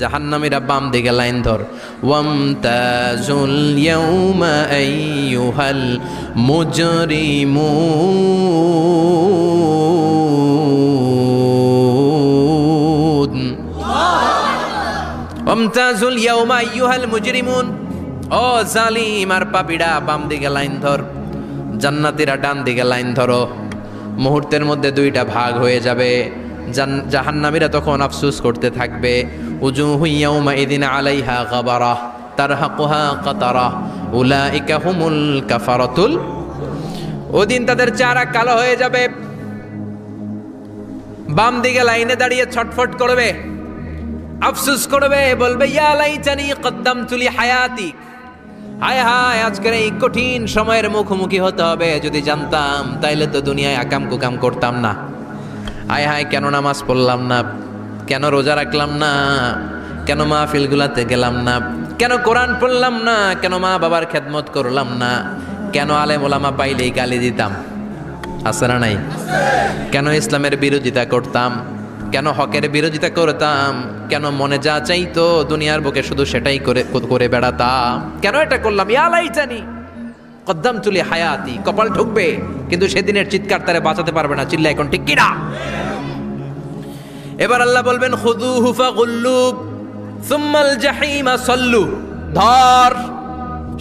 [SPEAKER 1] জাহান্নামীরা বাম দিকে লাইন ধর। ওয়ামতাজুল ইয়াউমা আইয়ুহাল মুজরিমুন, ওয়ামতাজুল ইয়াউমা আইয়ুহাল মুজরিমুন। ও জালিম আর পাপীরা, বাম দিকে লাইন ধর, জান্নাতীরা ডান দিকে লাইন ধরো। মুহূর্তের মধ্যে দুইটা ভাগ হয়ে যাবে। জাহান্নামীরা তখন আফসোস করতে থাকবে, উজুহু ইয়াউমা ইদিন আলাইহা গাবারা তারহাকুহা কাতারা উলাইকা হুমুল কাফারাতুল। ওদিন তাদের চেহারা কালো হয়ে যাবে। বাম দিকে লাইনে দাঁড়িয়ে ছটফট করবে, আফসোস করবে, বলবে, ইয়া লাইতানি কদ্দামতু লি হায়াতি। হায় হায়, আজকের এই কঠিন সময়ের মুখোমুখি হতে হবে, যদি জানতাম তাইলে তো দুনিয়ায় আকাম কুকাম করতাম না। হায় হায়, কেন নামাজ পড়লাম না, কেন রোজা রাখলাম না, কেন মাহফিলগুলাতে গেলাম না, কেন কোরআন পড়লাম না, কেন মা বাবার খেদমত করলাম না, কেন আলেম ওলামা পাইলেই গালি দিতাম, আছে না নাই? কেন ইসলামের বিরোধিতা করতাম, কেন হকের বিরোধিতা করতাম, কেন মনে যা চাইতো দুনিয়ার বুকে শুধু সেটাই করে বেড়াতাম, কেন এটা করলাম? ইয়া লাইতানি কদ্দামতু লি হায়াতি। কপাল ঠুকবে, কিন্তু সেদিনের চিৎকার তারে বাঁচাতে পারবে না। চিল্লা এখন ঠিক কিনা? এবার আল্লাহ বলবেন, খুযুহু ফাগুল্লু সুম্মাল জাহিমা সাল্লু। ধর,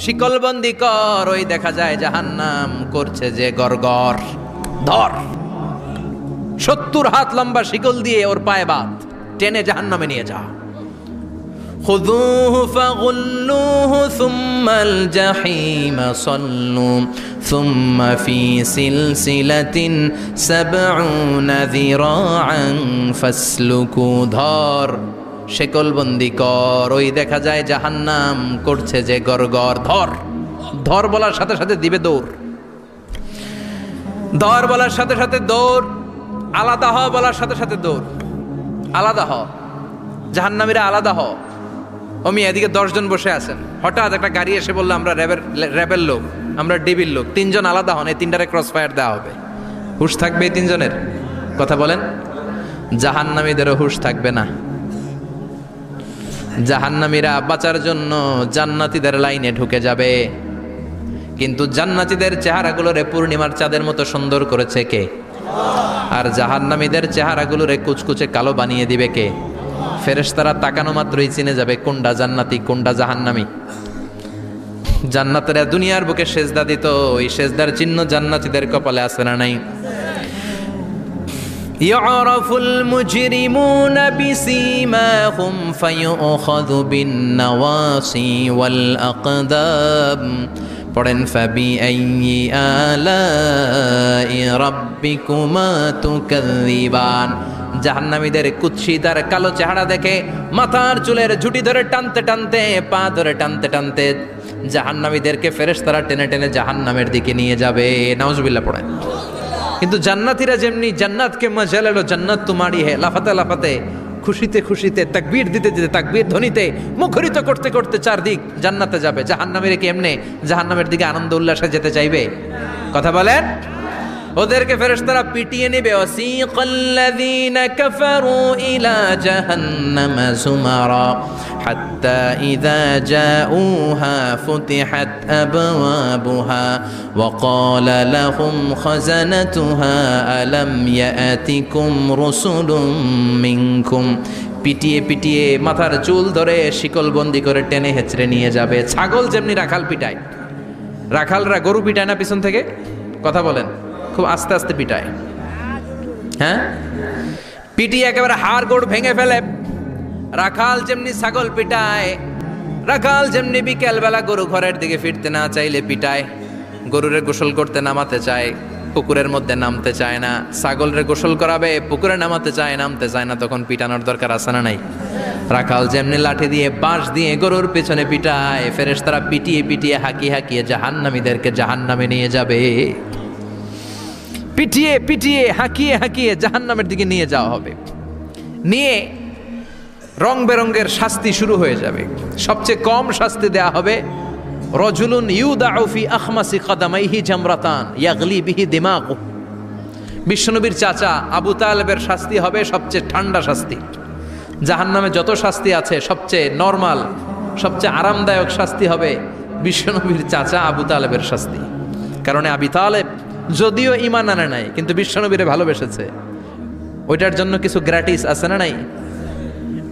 [SPEAKER 1] শিকলবন্দি কর। ওই দেখা যায় জাহান্নাম করছে যে গরগর। ধর, 70 হাত লম্বা শিকল দিয়ে ওর পায়ে বাঁধ, টেনে জাহান্নামে নিয়ে যা। খুযুহু ফাগুল্লুহু সুম্মাল জাহিমা সাল্লু সুম্মা ফি সিলসিলাতিন ৭০ যিরাআন ফাসলুকু। ধর, শিকলবন্দি কর। ওই দেখা যায় জাহান্নাম করছে যে গরগর। ধর, ধর বলার সাথে সাথে দিবে দৌড়। ধর বলার সাথে সাথে দৌড়। আলাদা হ বলার সাথে সাথে দৌড়। আলাদা হ, জাহান্নামীরা আলাদা হ। অমি এদিকে 10 জন বসে আছেন, হঠাৎ একটা গাড়ি এসে বললো, আমরা র্যাবের লোক, আমরা ডিবির লোক, 3 জন আলাদা হন, এই 3টারে ক্রস ফায়ার দেওয়া হবে। হুশ থাকবে এই 3 জনের? কথা বলেন। জাহান্নামীদেরও হুশ থাকবে না। জাহান্নামীরা বাঁচার জন্য জান্নাতীদের লাইনে ঢুকে যাবে, কিন্তু জান্নাতীদের চেহারাগুলোরে পূর্ণিমার চাঁদের মতো সুন্দর করেছে কে? আর জাহান্নামীদের চেহারাগুলোরে কুচকুচে কালো বানিয়ে দিবে কে? ফেরেশতারা তাকানো মাত্রই চিনে যাবে কোনটা জান্নাতি কোনটা জাহান্নামী। জান্নাতীরা দুনিয়ার বুকে সেজদা দিত, ওই সেজদার চিহ্ন জান্নাতীদের কপালে আছে না নাই? ইয়ারাফুল মুজরিমুনা বিসীমাহুম ফায়ুখাযু বিন-নাওয়াসি ওয়াল আকদাম। পড়েন ফাবিআইয়ি আলাই রাব্বিকুমা তুকাযযিবান। জাহান্নামীদের কুৎসিতার কালো চেহারা দেখে মাথার চুলের ঝুঁটি ধরে টানতে টানতে, পা ধরে টানতে টানতে জাহান্নামীদেরকে ফেরেশতারা টেনে টেনে জাহান্নামের দিকে নিয়ে যাবে। নাউজুবিল্লাহ পড়েন। কিন্তু জান্নাতীরা যেমনি জান্নাতকে মজা লেলো জান্নাত তোমারই হে, লাফাতে লাফাতে খুশিতে খুশিতে তাকবীর দিতে দিতে তাকবীর ধ্বনিতে মুখরিত করতে করতে চারদিক জান্নাতে যাবে। জাহান্নামীরা কি এমনি জাহান্নামের দিকে আনন্দ উল্লাসে যেতে চাইবে? কথা বলেন। ওদেরকে ফেরেশতারা পিটিয়ে নেবে। ওয়াসিকাল্লাযীনা কাফারু ইলা জাহান্নামা যুমারা হাত্তা ইযা জাউহা ফুতিহাত আবওয়াবুহা ওয়া ক্বালা লাহুম খাযানাতুহা আলাম ইয়াতিকুম রাসূলুম মিনকুম। পিটিয়ে পিটিয়ে মাথার চুল ধরে শিকলবন্দি করে টেনে হেঁচড়ে নিয়ে যাবে। ছাগল যেমনি রাখাল পিটায়, রাখালরা গরু পিটায় না পিছন থেকে? কথা বলেন। খুব আস্তে আস্তে পিটায়, হ্যাঁ, পিটিয়ে একেবারে হাড় গোড় ভেঙে ফেলে। রাখাল যেমনি ছাগল পিটায়, রাখাল যেমনি বিকেল বেলা গরু ঘরের দিকে ফিরতে না চাইলে পিটায়। গরুরে গোসল করতে নামাতে চায়, পুকুরের মধ্যে নামতে চায় না। ছাগলরে গোসল করাবে, পুকুরে নামাতে চায়, নামতে চায় না, তখন পিটানোর দরকার আছে না নাই? রাখাল যেমনি লাঠি দিয়ে বাঁশ দিয়ে গরুর পেছনে পিটায়, ফেরেশতারা পিটিয়ে পিটিয়ে হাঁকিয়ে হাঁকিয়ে জাহান্নামীদেরকে জাহান্নামে নিয়ে যাবে। পিটিয়ে পিটিয়ে হাঁকিয়ে হাঁকিয়ে জাহান্নামের দিকে নিয়ে যাওয়া হবে। নিয়ে রং বেরঙ্গের শাস্তি শুরু হয়ে যাবে। সবচেয়ে কম শাস্তি দেয়া হবে রজুলুন ইউদাউ ফি আখমাসি কদামাইহি জামরাতান ইয়াগলি বিহি দিমাগু। বিশ্বনবীর চাচা আবু তালেবের শাস্তি হবে সবচেয়ে ঠান্ডা শাস্তি। জাহান্নামে যত শাস্তি আছে সবচেয়ে নরমাল, সবচেয়ে আরামদায়ক শাস্তি হবে বিশ্বনবীর চাচা আবু তালেবের শাস্তি। কারণ আবু তালেব যদিও ঈমান আনে নাই, কিন্তু বিশ্বনবীরে ভালোবেসেছে। ওইটার জন্য কিছু গ্র্যাটিস আছে না নাই?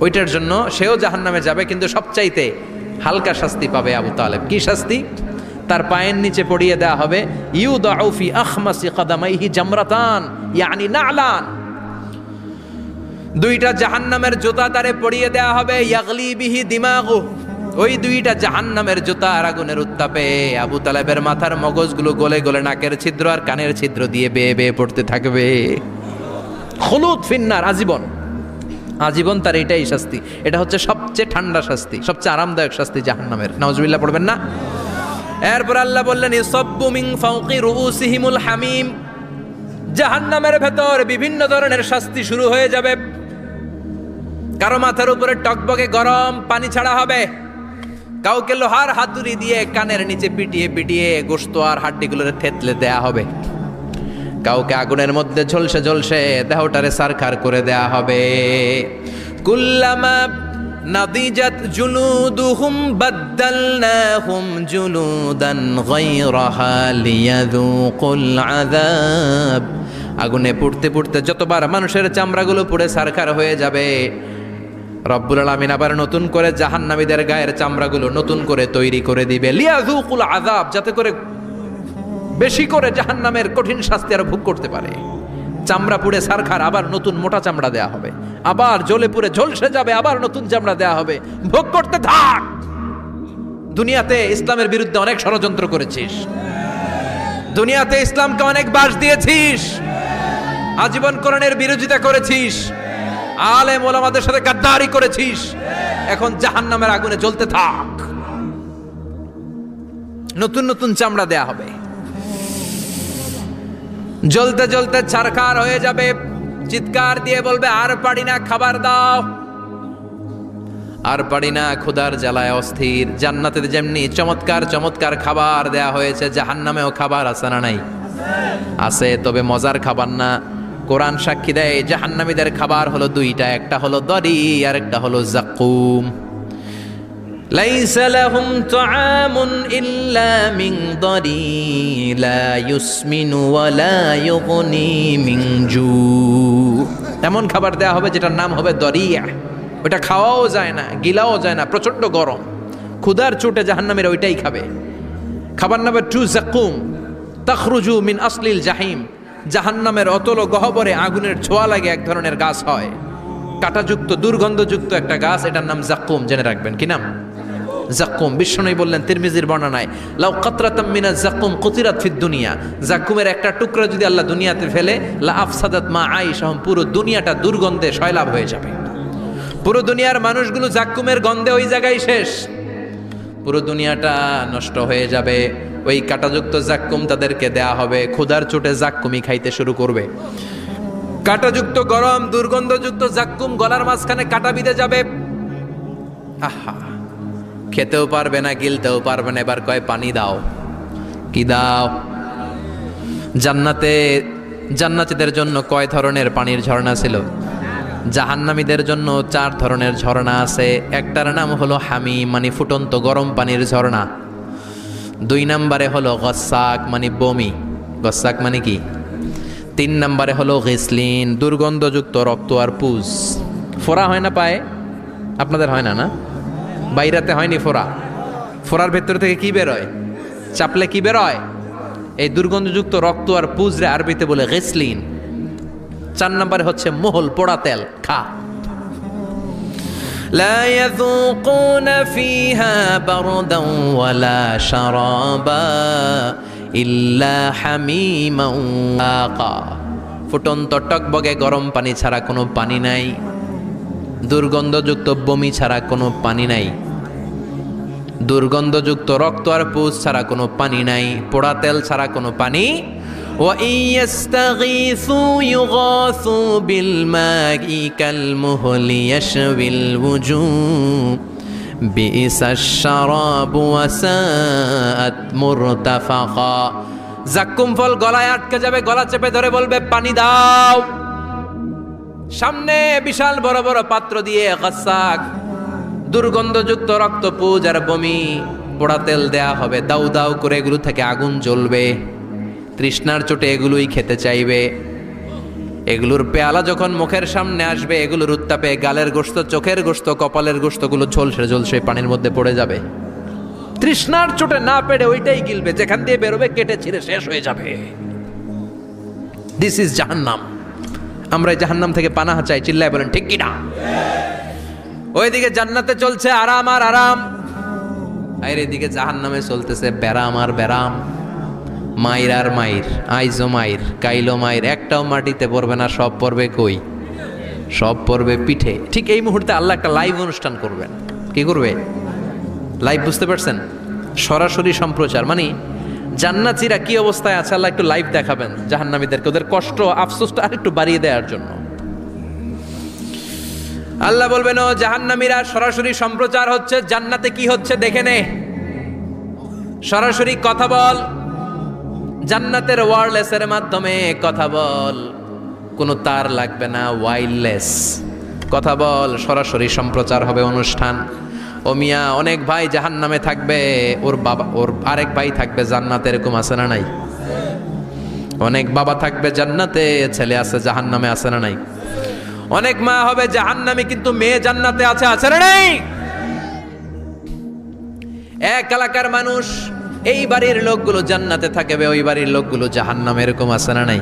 [SPEAKER 1] ওইটার জন্য সেও জাহান্নামে যাবে, কিন্তু সবচাইতে হালকা শাস্তি পাবে আবু তালেব। কি শাস্তি? তার পায়ের নিচে পড়িয়ে দেয়া হবে ইউদাউ ফি আখমাসি কদামাইহি জামরাতান ইয়ানি নালান। দুইটা জাহান্নামের জুতা তারে পড়িয়ে দেয়া হবে, ইয়াগলি বিহি দিমাগু। ওই দুইটা জাহান্নামের জুতা আর আগুনের উত্তাপে আবু তালেবের মাথার মগজগুলো গলে গলে নাকের ছিদ্র আর কানের ছিদ্র দিয়ে বেয়ে বেয়ে পড়তে থাকবে। খুলুদ ফিন্নার, আজীবন, আজীবন তার এটাই শাস্তি। এটা হচ্ছে সবচেয়ে ঠান্ডা শাস্তি, সবচেয়ে আরামদায়ক শাস্তি জাহান্নামের। নাউজুবিল্লাহ পড়বেন না? এরপর আল্লাহ বললেন ইসাব্বু মিন ফাওকি রুউসিহিমুল হামিম। জাহান্নামের ভেতর বিভিন্ন ধরনের শাস্তি শুরু হয়ে যাবে। কারো মাথার উপরে টকবকে গরম পানি ছাড়া হবে, কাউকে লোহার হাতুড়ি দিয়ে কানের নিচে পিটিয়ে পিটিয়ে গোশত আর হাড্ডিগুলোরে থেতলে দেয়া হবে, কাউকে আগুনের মধ্যে ঝলসে ঝলসে দেহটারে সারখার করে দেয়া হবে। কুল্লামা নাদিজাত জুলুদুহুম বাদদালনাহুম জুলুদান গায়রাহা লিয়াযুকুল আযাব। আগুনে পুড়তে পুড়তে যতবার মানুষের চামড়াগুলো পুড়ে সারখার হয়ে যাবে, রব্বুল আলামিন আবার নতুন করে জাহান্নামীদের গায়ের চামড়াগুলো নতুন করে তৈরি করে দিবে। লিয়াযুকুল আযাব, যাতে করে বেশি করে জাহান্নামের কঠিন শাস্তি আর ভোগ করতে পারে। চামড়া পুড়ে সারখার, আবার নতুন মোটা চামড়া দেয়া হবে, আবার জ্বলে পুড়ে ঝলসে যাবে, আবার নতুন চামড়া দেয়া হবে। ভোগ করতে থাক। দুনিয়াতে ইসলামের বিরুদ্ধে অনেক ষড়যন্ত্র করেছিস, দুনিয়াতে ইসলামকে অনেক বাস দিয়েছিস, আজীবন কোরআনের বিরোধিতা করেছিস, আলেম ওলামাদের সাথে গাদ্দারি করেছিস। এখন জাহান্নামের আগুনে জ্বলতে থাক, নতুন নতুন চামড়া দেয়া হবে। জ্বলতে জ্বলতে ছারখার হয়ে যাবে, চিৎকার দিয়ে বলবে আর পারি না, খাবার দাও। আর পারি না, ক্ষুধার জ্বালায় অস্থির। জান্নাতে যেমনি চমৎকার চমৎকার খাবার দেয়া হয়েছে, জাহান্নামেও খাবার আছে না নাই? আছে, তবে মজার খাবার না। কোরআন সাক্ষী দেয় জাহান্নামীদের খাবার হলো দুইটা, একটা হলো দরি আর একটা হলো জাকুম। লাইসা লাহুম তুআমুন ইল্লা মিন দারি লা ইউসমিনু ওয়া লা ইউগনি মিন জু। এমন খাবার দেয়া হবে যেটার নাম হবে দরিয়া, ওটা খাওয়াও যায় না, গিলাও যায় না, প্রচন্ড গরম, ক্ষুধার চোটে জাহান্নামীরা ওইটাই খাবে। খাবার নাম্বার 2 যাকুম তাখরুজু মিন আসলিল জাহিম। জাহান্নামের অতল গহ্বরে আগুনের ছোঁয়া লাগে এক ধরনের গাছ হয়, কাঁটাযুক্ত দুর্গন্ধযুক্ত একটা গাছ, এটার নাম যাকুম। জেনে রাখবেন কি নাম? যাকুম। বিশ্বনবী বললেন তিরমিজির বর্ণনায়, লাউ কাতরাতাম মিনাজ যাকুম কুতিরাত ফিদ দুনিয়া। যাকুমের একটা টুকরা যদি আল্লাহ দুনিয়াতে ফেলে, লা আফসাদাত মা আইশাহুম, পুরো দুনিয়াটা দুর্গন্ধে সয়লাব হয়ে যাবে। পুরো দুনিয়ার মানুষগুলো যাকুমের গন্ধে ওই জায়গায় শেষ, পুরো দুনিয়াটা নষ্ট হয়ে যাবে। ওই কাঁটাযুক্ত যাক্কুম তাদেরকে দেয়া হবে, ক্ষুধার চোটে যাক্কুমি খাইতে শুরু করবে। কাঁটাযুক্ত গরম দুর্গন্ধযুক্ত যাক্কুম গলার মাঝখানে কাঁটা বিঁধে যাবে। আহা, খেতেও পারবে না, গিলতেও পারবে না। এবার কয় পানি দাও। কি দাও? জান্নাতীদের জন্য কয় ধরনের পানির ঝর্ণা ছিল? জাহান্নামীদের জন্য 4 ধরনের ঝর্ণা আছে। একটার নাম হলো হামিম, মানে ফুটন্ত গরম পানির ঝর্ণা। 2 নম্বরে হলো গসাক, মানে বমি। গসাক মানে কি? 3 নম্বরে হলো গিসলিন, দুর্গন্ধযুক্ত রক্ত আর পুজ। ফোড়া হয় না পায়ে? আপনাদের হয় না? না, বাইরাতে হয়নি ফোড়া? ফোড়ার ভেতর থেকে কি বেরোয়? চাপলে কি বেরোয়? এই দুর্গন্ধযুক্ত রক্ত আর পুজরে আরবিতে বলে গিসলিন। 4 নম্বরে হচ্ছে মোহল, পোড়া তেল। খা। লা ইয়াযুকুনা ফিহা বারদান ওয়ালা শারাবা ইল্লা হামিমান ওয়াকা। ফুটন্ত টকবগে গরম পানি ছাড়া কোনো পানি নাই, দুর্গন্ধযুক্ত বমি ছাড়া কোনো পানি নাই, দুর্গন্ধযুক্ত রক্ত আর পুজ ছাড়া কোনো পানি নাই, পোড়া তেল ছাড়া কোনো পানি। وَإِن يَسْتَغِيثُوا يُغَاثُوا بِالْمَاءِ كَالْمُهْلِ يَشْوِي الْوُجُوهَ بِئْسَ الشَّرَابُ وَسَاءَتْ مُرْتَفَقًا। যাক্কুম ফল গলায় আটকে যাবে, গলা চেপে ধরে বলবে পানি দাও। সামনে বিশাল বড় বড় পাত্র দিয়ে গাসাক, দুর্গন্ধযুক্ত রক্ত, পুজ আর বমি, পোড়া তেল দেয়া হবে। দাউ দাউ করে এগুলো থেকে আগুন জ্বলবে। তৃষ্ণার চোটে এগুলোই খেতে চাইবে। এগুলোর পেয়ালা যখন মুখের সামনে আসবে, এগুলোর উত্তাপে গালের গোশত, চোখের গোশত, কপালের গোশতগুলো ঝলসে ঝলসে পানির মধ্যে পড়ে যাবে। তৃষ্ণার চোটে না পেড়ে ওইটাই গিলবে, যেখান দিয়ে বেরোবে কেটে ছিঁড়ে শেষ হয়ে যাবে। দিস ইজ জাহান্নাম। আমরা জাহান্নাম থেকে পানাহা চাই। চিল্লায় বলেন ঠিক কিনা? ওইদিকে জান্নাতে চলছে আরাম আর আরাম, আর এদিকে জাহান্নামে চলতেছে ব্যারাম আর ব্যারাম। মাইর আর মাইর, আইজো মাইর, কাইলো মাইর, একটাও মাটিতে পড়বে না, সব পড়বে কই? সব পড়বে পিঠে। ঠিক এই মুহূর্তে আল্লাহ একটা লাইভ অনুষ্ঠান করবেন। কি করবে? লাইভ, বুঝতে পারছেন? সরাসরি সম্প্রচার, মানে জান্নাতীরা কি অবস্থায় আছে আল্লাহ একটু লাইভ দেখাবেন জাহান্নামীদেরকে, ওদের কষ্ট আফসোসটা আরেকটু বাড়িয়ে দেওয়ার জন্য। আল্লাহ বলবেন, ও জাহান্নামীরা, সরাসরি সম্প্রচার হচ্ছে, জান্নাতে কি হচ্ছে দেখে নে, সরাসরি কথা বল। জান্নাতের ওয়্যারলেসের মাধ্যমে কথা বল, কোনো তার লাগবে না, ওয়্যারলেস কথা বল, সরাসরি সম্প্রচার হবে অনুষ্ঠান। ও মিয়া, অনেক ভাই জাহান্নামে থাকবে, ওর বাবা, ওর আরেক ভাই থাকবে জান্নাতে, এরকম আছে না নাই? অনেক বাবা থাকবে জান্নাতে, ছেলে আছে জাহান্নামে, আছে না নাই? অনেক মা হবে জাহান্নামী, কিন্তু মেয়ে জান্নাতে আছে, আছে না নাই? এক এলাকার মানুষ, এই বাড়ির লোকগুলো জান্নাতে থাকবে, ওই বাড়ির লোকগুলো জাহান্নামে, এরকম আছে না নাই?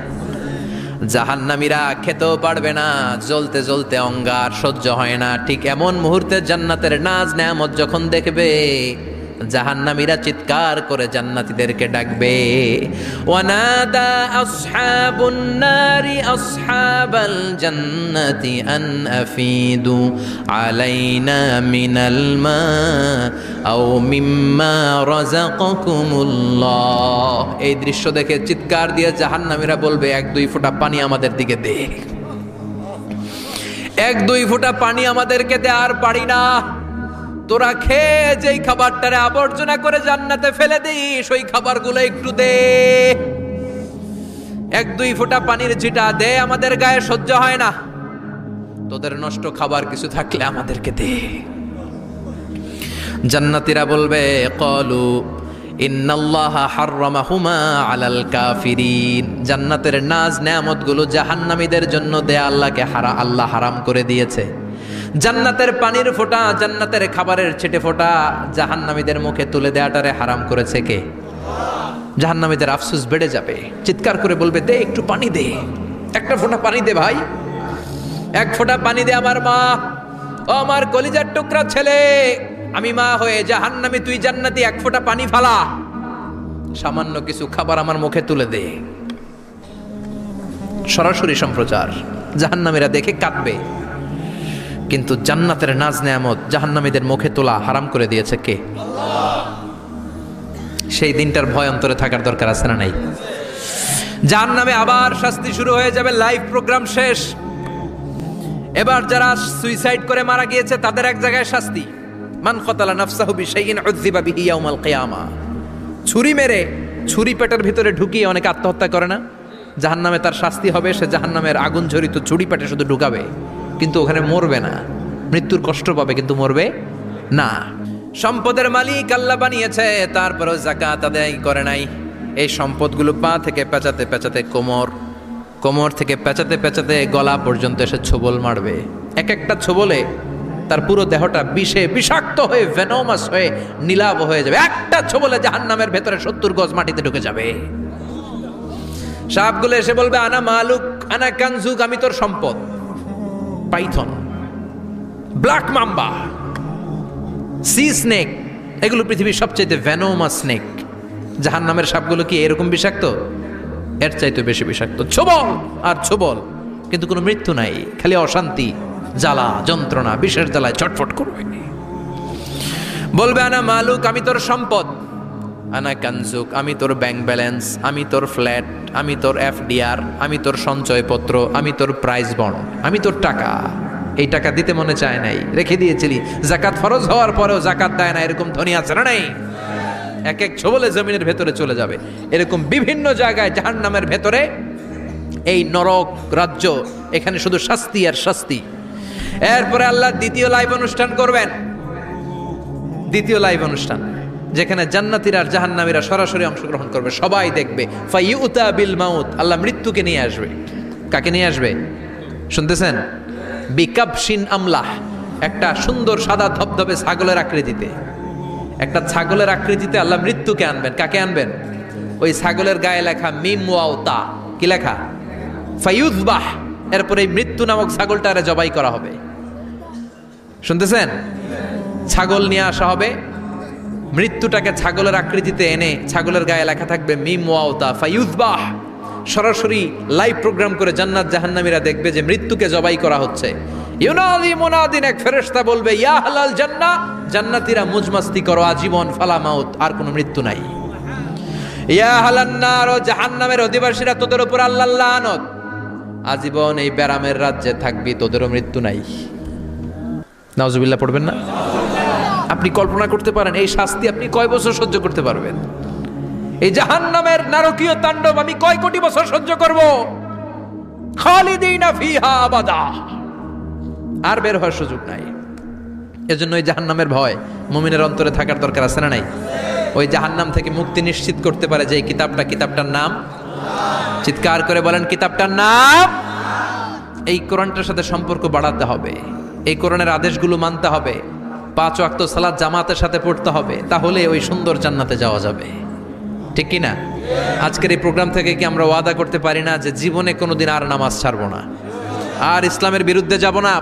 [SPEAKER 1] জাহান্নামীরা খেতেও পারবে না, জ্বলতে জ্বলতে অঙ্গার সহ্য হয় না। ঠিক এমন মুহূর্তে জান্নাতের নাজ নেয়ামত যখন দেখবে, জাহান্নামীরা চিৎকার করে জান্নাতীদেরকে ডাকবে, ওয়ানাদা আসহাবুন নারি আসহাবাল জান্নাতি আন আফিদু আলাইনা মিনাল মা আও মিম্মা রাযাকাকুমুল্লাহ। এই দৃশ্য দেখে চিৎকার দিয়ে জাহান্নামীরা বলবে, 1-2 ফোঁটা পানি আমাদের দিকে দে, 1-2 ফোঁটা পানি আমাদেরকে দে, আর পারি না। তোরা খেয়ে যেই খাবারটারে আবর্জনা করে জান্নাতে ফেলে দিস, ওই খাবারগুলো একটু দে, 1-2 ফোঁটা পানির ছিটা দে, আমাদের গায়ে সহ্য হয় না। তোদের নষ্ট খাবার কিছু থাকলে আমাদেরকে দে। জান্নাতীরা বলবে ক্বালু ইন্নাল্লাহা হাররামাহুমা আলাল কাফিরিন, জান্নাতের নাজ নেয়ামতগুলো জাহান্নামীদের জন্য দেয়া আল্লাহ হারাম করে দিয়েছে। জান্নাতের পানির ফোঁটা, জান্নাতের খাবারের ছিটে ফোঁটা জাহান্নামীদের মুখে তুলে দেয়াটারে হারাম করেছে কে? জাহান্নামীদের আফসোস বেড়ে যাবে, চিৎকার করে বলবে দে একটু পানি দে, একটা ফোঁটা পানি দে ভাই, এক ফোঁটা পানি দে আমার মা, ও আমার কলিজার টুকরা ছেলে, আমি মা হয়ে জাহান্নামী, তুই জান্নাতি, এক ফোঁটা পানি ফালা, সামান্য কিছু খাবার আমার মুখে তুলে দে। সরাসরি সম্প্রচার, জাহান্নামীরা দেখে কাঁদবে। কিন্তু জান্নাতের নাজ নেয়ামত জাহান্নামীদের মুখে তোলা হারাম করে দিয়েছে কে? সেই দিনটার ভয় অন্তরে থাকার দরকার আছে না নাই? জাহান্নামে আবার শাস্তি শুরু হয়ে যাবে, লাইভ প্রোগ্রাম শেষ। এবার যারা সুইসাইড করে মারা গিয়েছে তাদের এক জায়গায় শাস্তি। মান কতালা নাফসাহু বিশাইইন উযযিবা বিহি ইয়াউমাল কিয়ামা। ছুরি মেরে, ছুরি পেটের ভিতরে ঢুকিয়ে অনেকে আত্মহত্যা করে না? জাহান্নামে তার শাস্তি হবে, সে জাহান্নামের আগুন ঝরিত ছুরি পেটে শুধু ঢুকাবে, কিন্তু ওখানে মরবে না, মৃত্যুর কষ্ট পাবে কিন্তু মরবে না। সম্পদের মালিক আল্লাহ বানিয়েছে, তারপরেও যাকাত আদায় করে নাই। এই সম্পদগুলো পা থেকে পেঁচাতে পেঁচাতে কোমর থেকে পেঁচাতে পেঁচাতে গলা পর্যন্ত এসে ছোবল মারবে। এক একটা ছোবলে তার পুরো দেহটা বিষে বিষাক্ত হয়ে ভেনোমাস হয়ে নীলাভ হয়ে যাবে। একটা ছোবলে জাহান্নামের ভেতরে 70 গজ মাটিতে ঢুকে যাবে। সাপগুলো এসে বলবে আনা মালুক আনা কানজুক, আমি তোর সম্পদ। Python, black mamba, C snake, এগুলো পৃথিবীর সবচাইতে ভেনোমাস স্নেক। জাহান্নামের সাপগুলো কি এরকম বিষাক্ত? এর চাইতে বেশি বিষাক্ত। ছোবল আর ছোবল, কিন্তু কোনো মৃত্যু নাই, খালি অশান্তি, জ্বালা যন্ত্রণা, বিষের জ্বালায় ছটফট করবে। বলবে আনা মালুক, আমি তোর সম্পদ। আনা কানজুক, আমি তোর ব্যাংক ব্যালেন্স, আমি তোর ফ্ল্যাট, আমি তোর এফডিআর, আমি তোর সঞ্চয়পত্র, আমি তোর প্রাইজ বন্ড, আমি তোর টাকা। এই টাকা দিতে মনে চায় নাই, রেখে দিয়েছিলি, জাকাত ফরজ হওয়ার পরেও জাকাত দেয় না, এরকম ধনী আছে না নাই? এক এক ছোবলে জমিনের ভেতরে চলে যাবে। এরকম বিভিন্ন জায়গায় জাহান্নামের ভেতরে এই নরক রাজ্য, এখানে শুধু শাস্তি আর শাস্তি। এরপরে আল্লাহ দ্বিতীয় লাইভ অনুষ্ঠান করবেন, দ্বিতীয় লাইভ অনুষ্ঠান, যেখানে জান্নাতীরা আর জাহান্নামীরা সরাসরি অংশগ্রহণ করবে, সবাই দেখবে। ফাইউতা বিল মাউত, আল্লাহ মৃত্যুকে নিয়ে আসবে। কাকে নিয়ে আসবে শুনতেছেন? বিকাবশিন আমলাহ, একটা সুন্দর সাদা ধবধবে ছাগলের আকৃতিতে, একটা ছাগলের আকৃতিতে আল্লাহ মৃত্যুকে আনবেন। কাকে আনবেন? ওই ছাগলের গায়ে লেখা মিম ওয়াও তা, কি লেখা? ফায়ুযবাহ। এরপরে এই মৃত্যু নামক ছাগলটারে জবাই করা হবে। শুনতেছেন? ছাগল নিয়ে আসা হবে, মৃত্যুটাকে ছাগলের আকৃতিতে এনে ছাগলের গায়ে লেখা থাকবে মিম ওয়াও তা ফায়ুযবাহ। সরাসরি লাইভ প্রোগ্রাম করে জান্নাত জাহান্নামীরা দেখবে যে মৃত্যুকে জবাই করা হচ্ছে। ইউনাদি মুনাদিন, এক ফেরেশতা বলবে ইয়া আহলাল জান্নাহ, জান্নাতীরা মুজমাস্তি করো আজীবন, ফালা মাউত, আর কোনো মৃত্যু নাই। ইয়া আহলান নার, ও জাহান্নামের অধিবাসীরা, তোদের উপর আল্লাহর লানত, আজীবন এই ব্যারামের রাজ্যে থাকবি, তোদেরও মৃত্যু নাই। নাউজুবিল্লাহ পড়বেন না? আপনি কল্পনা করতে পারেন এই শাস্তি আপনি কয় বছর সহ্য করতে পারবেন? এই জাহান্নামের নারকীয় তাণ্ডব আমি কয় কোটি বছর সহ্য করব? খালিদিনা ফিহা আবাদা, আর বের হওয়ার সুযোগ নাই। এজন্য ওই জাহান্নামের ভয় মুমিনের অন্তরে থাকার দরকার আছে না নাই? ওই জাহান্নাম থেকে মুক্তি নিশ্চিত করতে পারে যে কিতাবটার নাম, চিৎকার করে বলেন কিতাবটার নাম। এই কোরআনটার সাথে সম্পর্ক বাড়াতে হবে, এই কোরআনের আদেশগুলো মানতে হবে, 5 ওয়াক্ত সালাত জামাতের সাথে পড়তে হবে, তাহলে ওই সুন্দর জান্নাতে যাওয়া যাবে। ঠিক কি না? আজকের এই প্রোগ্রাম থেকে কি আমরা ওয়াদা করতে পারি না যে জীবনে কোনোদিন আর নামাজ ছাড়বো না, আর ইসলামের বিরুদ্ধে যাব না,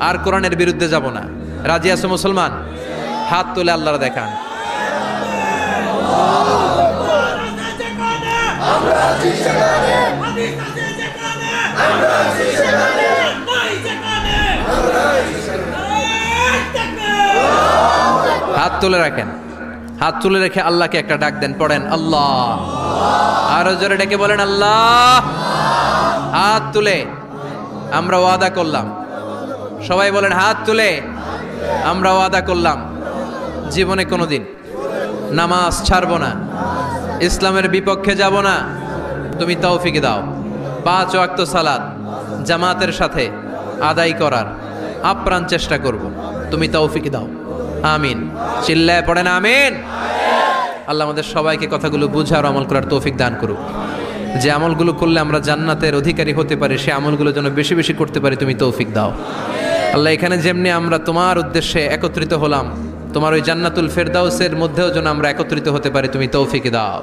[SPEAKER 1] আর কোরআনের বিরুদ্ধে যাব না? রাজি আছো মুসলমান? হাত তুলে আল্লাহর দেখান। হাত তুলে রাখেন, হাত তুলে রেখে আল্লাহকে একটা ডাক দেন, পড়েন আল্লাহ। আরো জোরে ডেকে বলেন আল্লাহ। হাত তুলে আমরা ওয়াদা করলাম, সবাই বলেন হাত তুলে আমরা ওয়াদা করলাম জীবনে কোনোদিন নামাজ ছাড়বো না, ইসলামের বিপক্ষে যাব না। তুমি তৌফিক দাও, 5 ওয়াক্ত সালাত জামাতের সাথে আদায় করার আপ্রাণ চেষ্টা করব, তুমি তৌফিক দাও। আমিন। চিল্লায় পড়েন আমিন। আল্লাহ আমাদের সবাইকে কথাগুলো বুঝার আমল করার তৌফিক দান করুক। যে আমলগুলো করলে আমরা জান্নাতের অধিকারী হতে পারি সে আমলগুলো যেন বেশি বেশি করতে পারি তুমি তৌফিক দাও আল্লাহ। এখানে যেমনি আমরা তোমার উদ্দেশ্যে একত্রিত হলাম, তোমার ওই জান্নাতুল ফেরদাউসের মধ্যেও যেন আমরা একত্রিত হতে পারি তুমি তৌফিক দাও।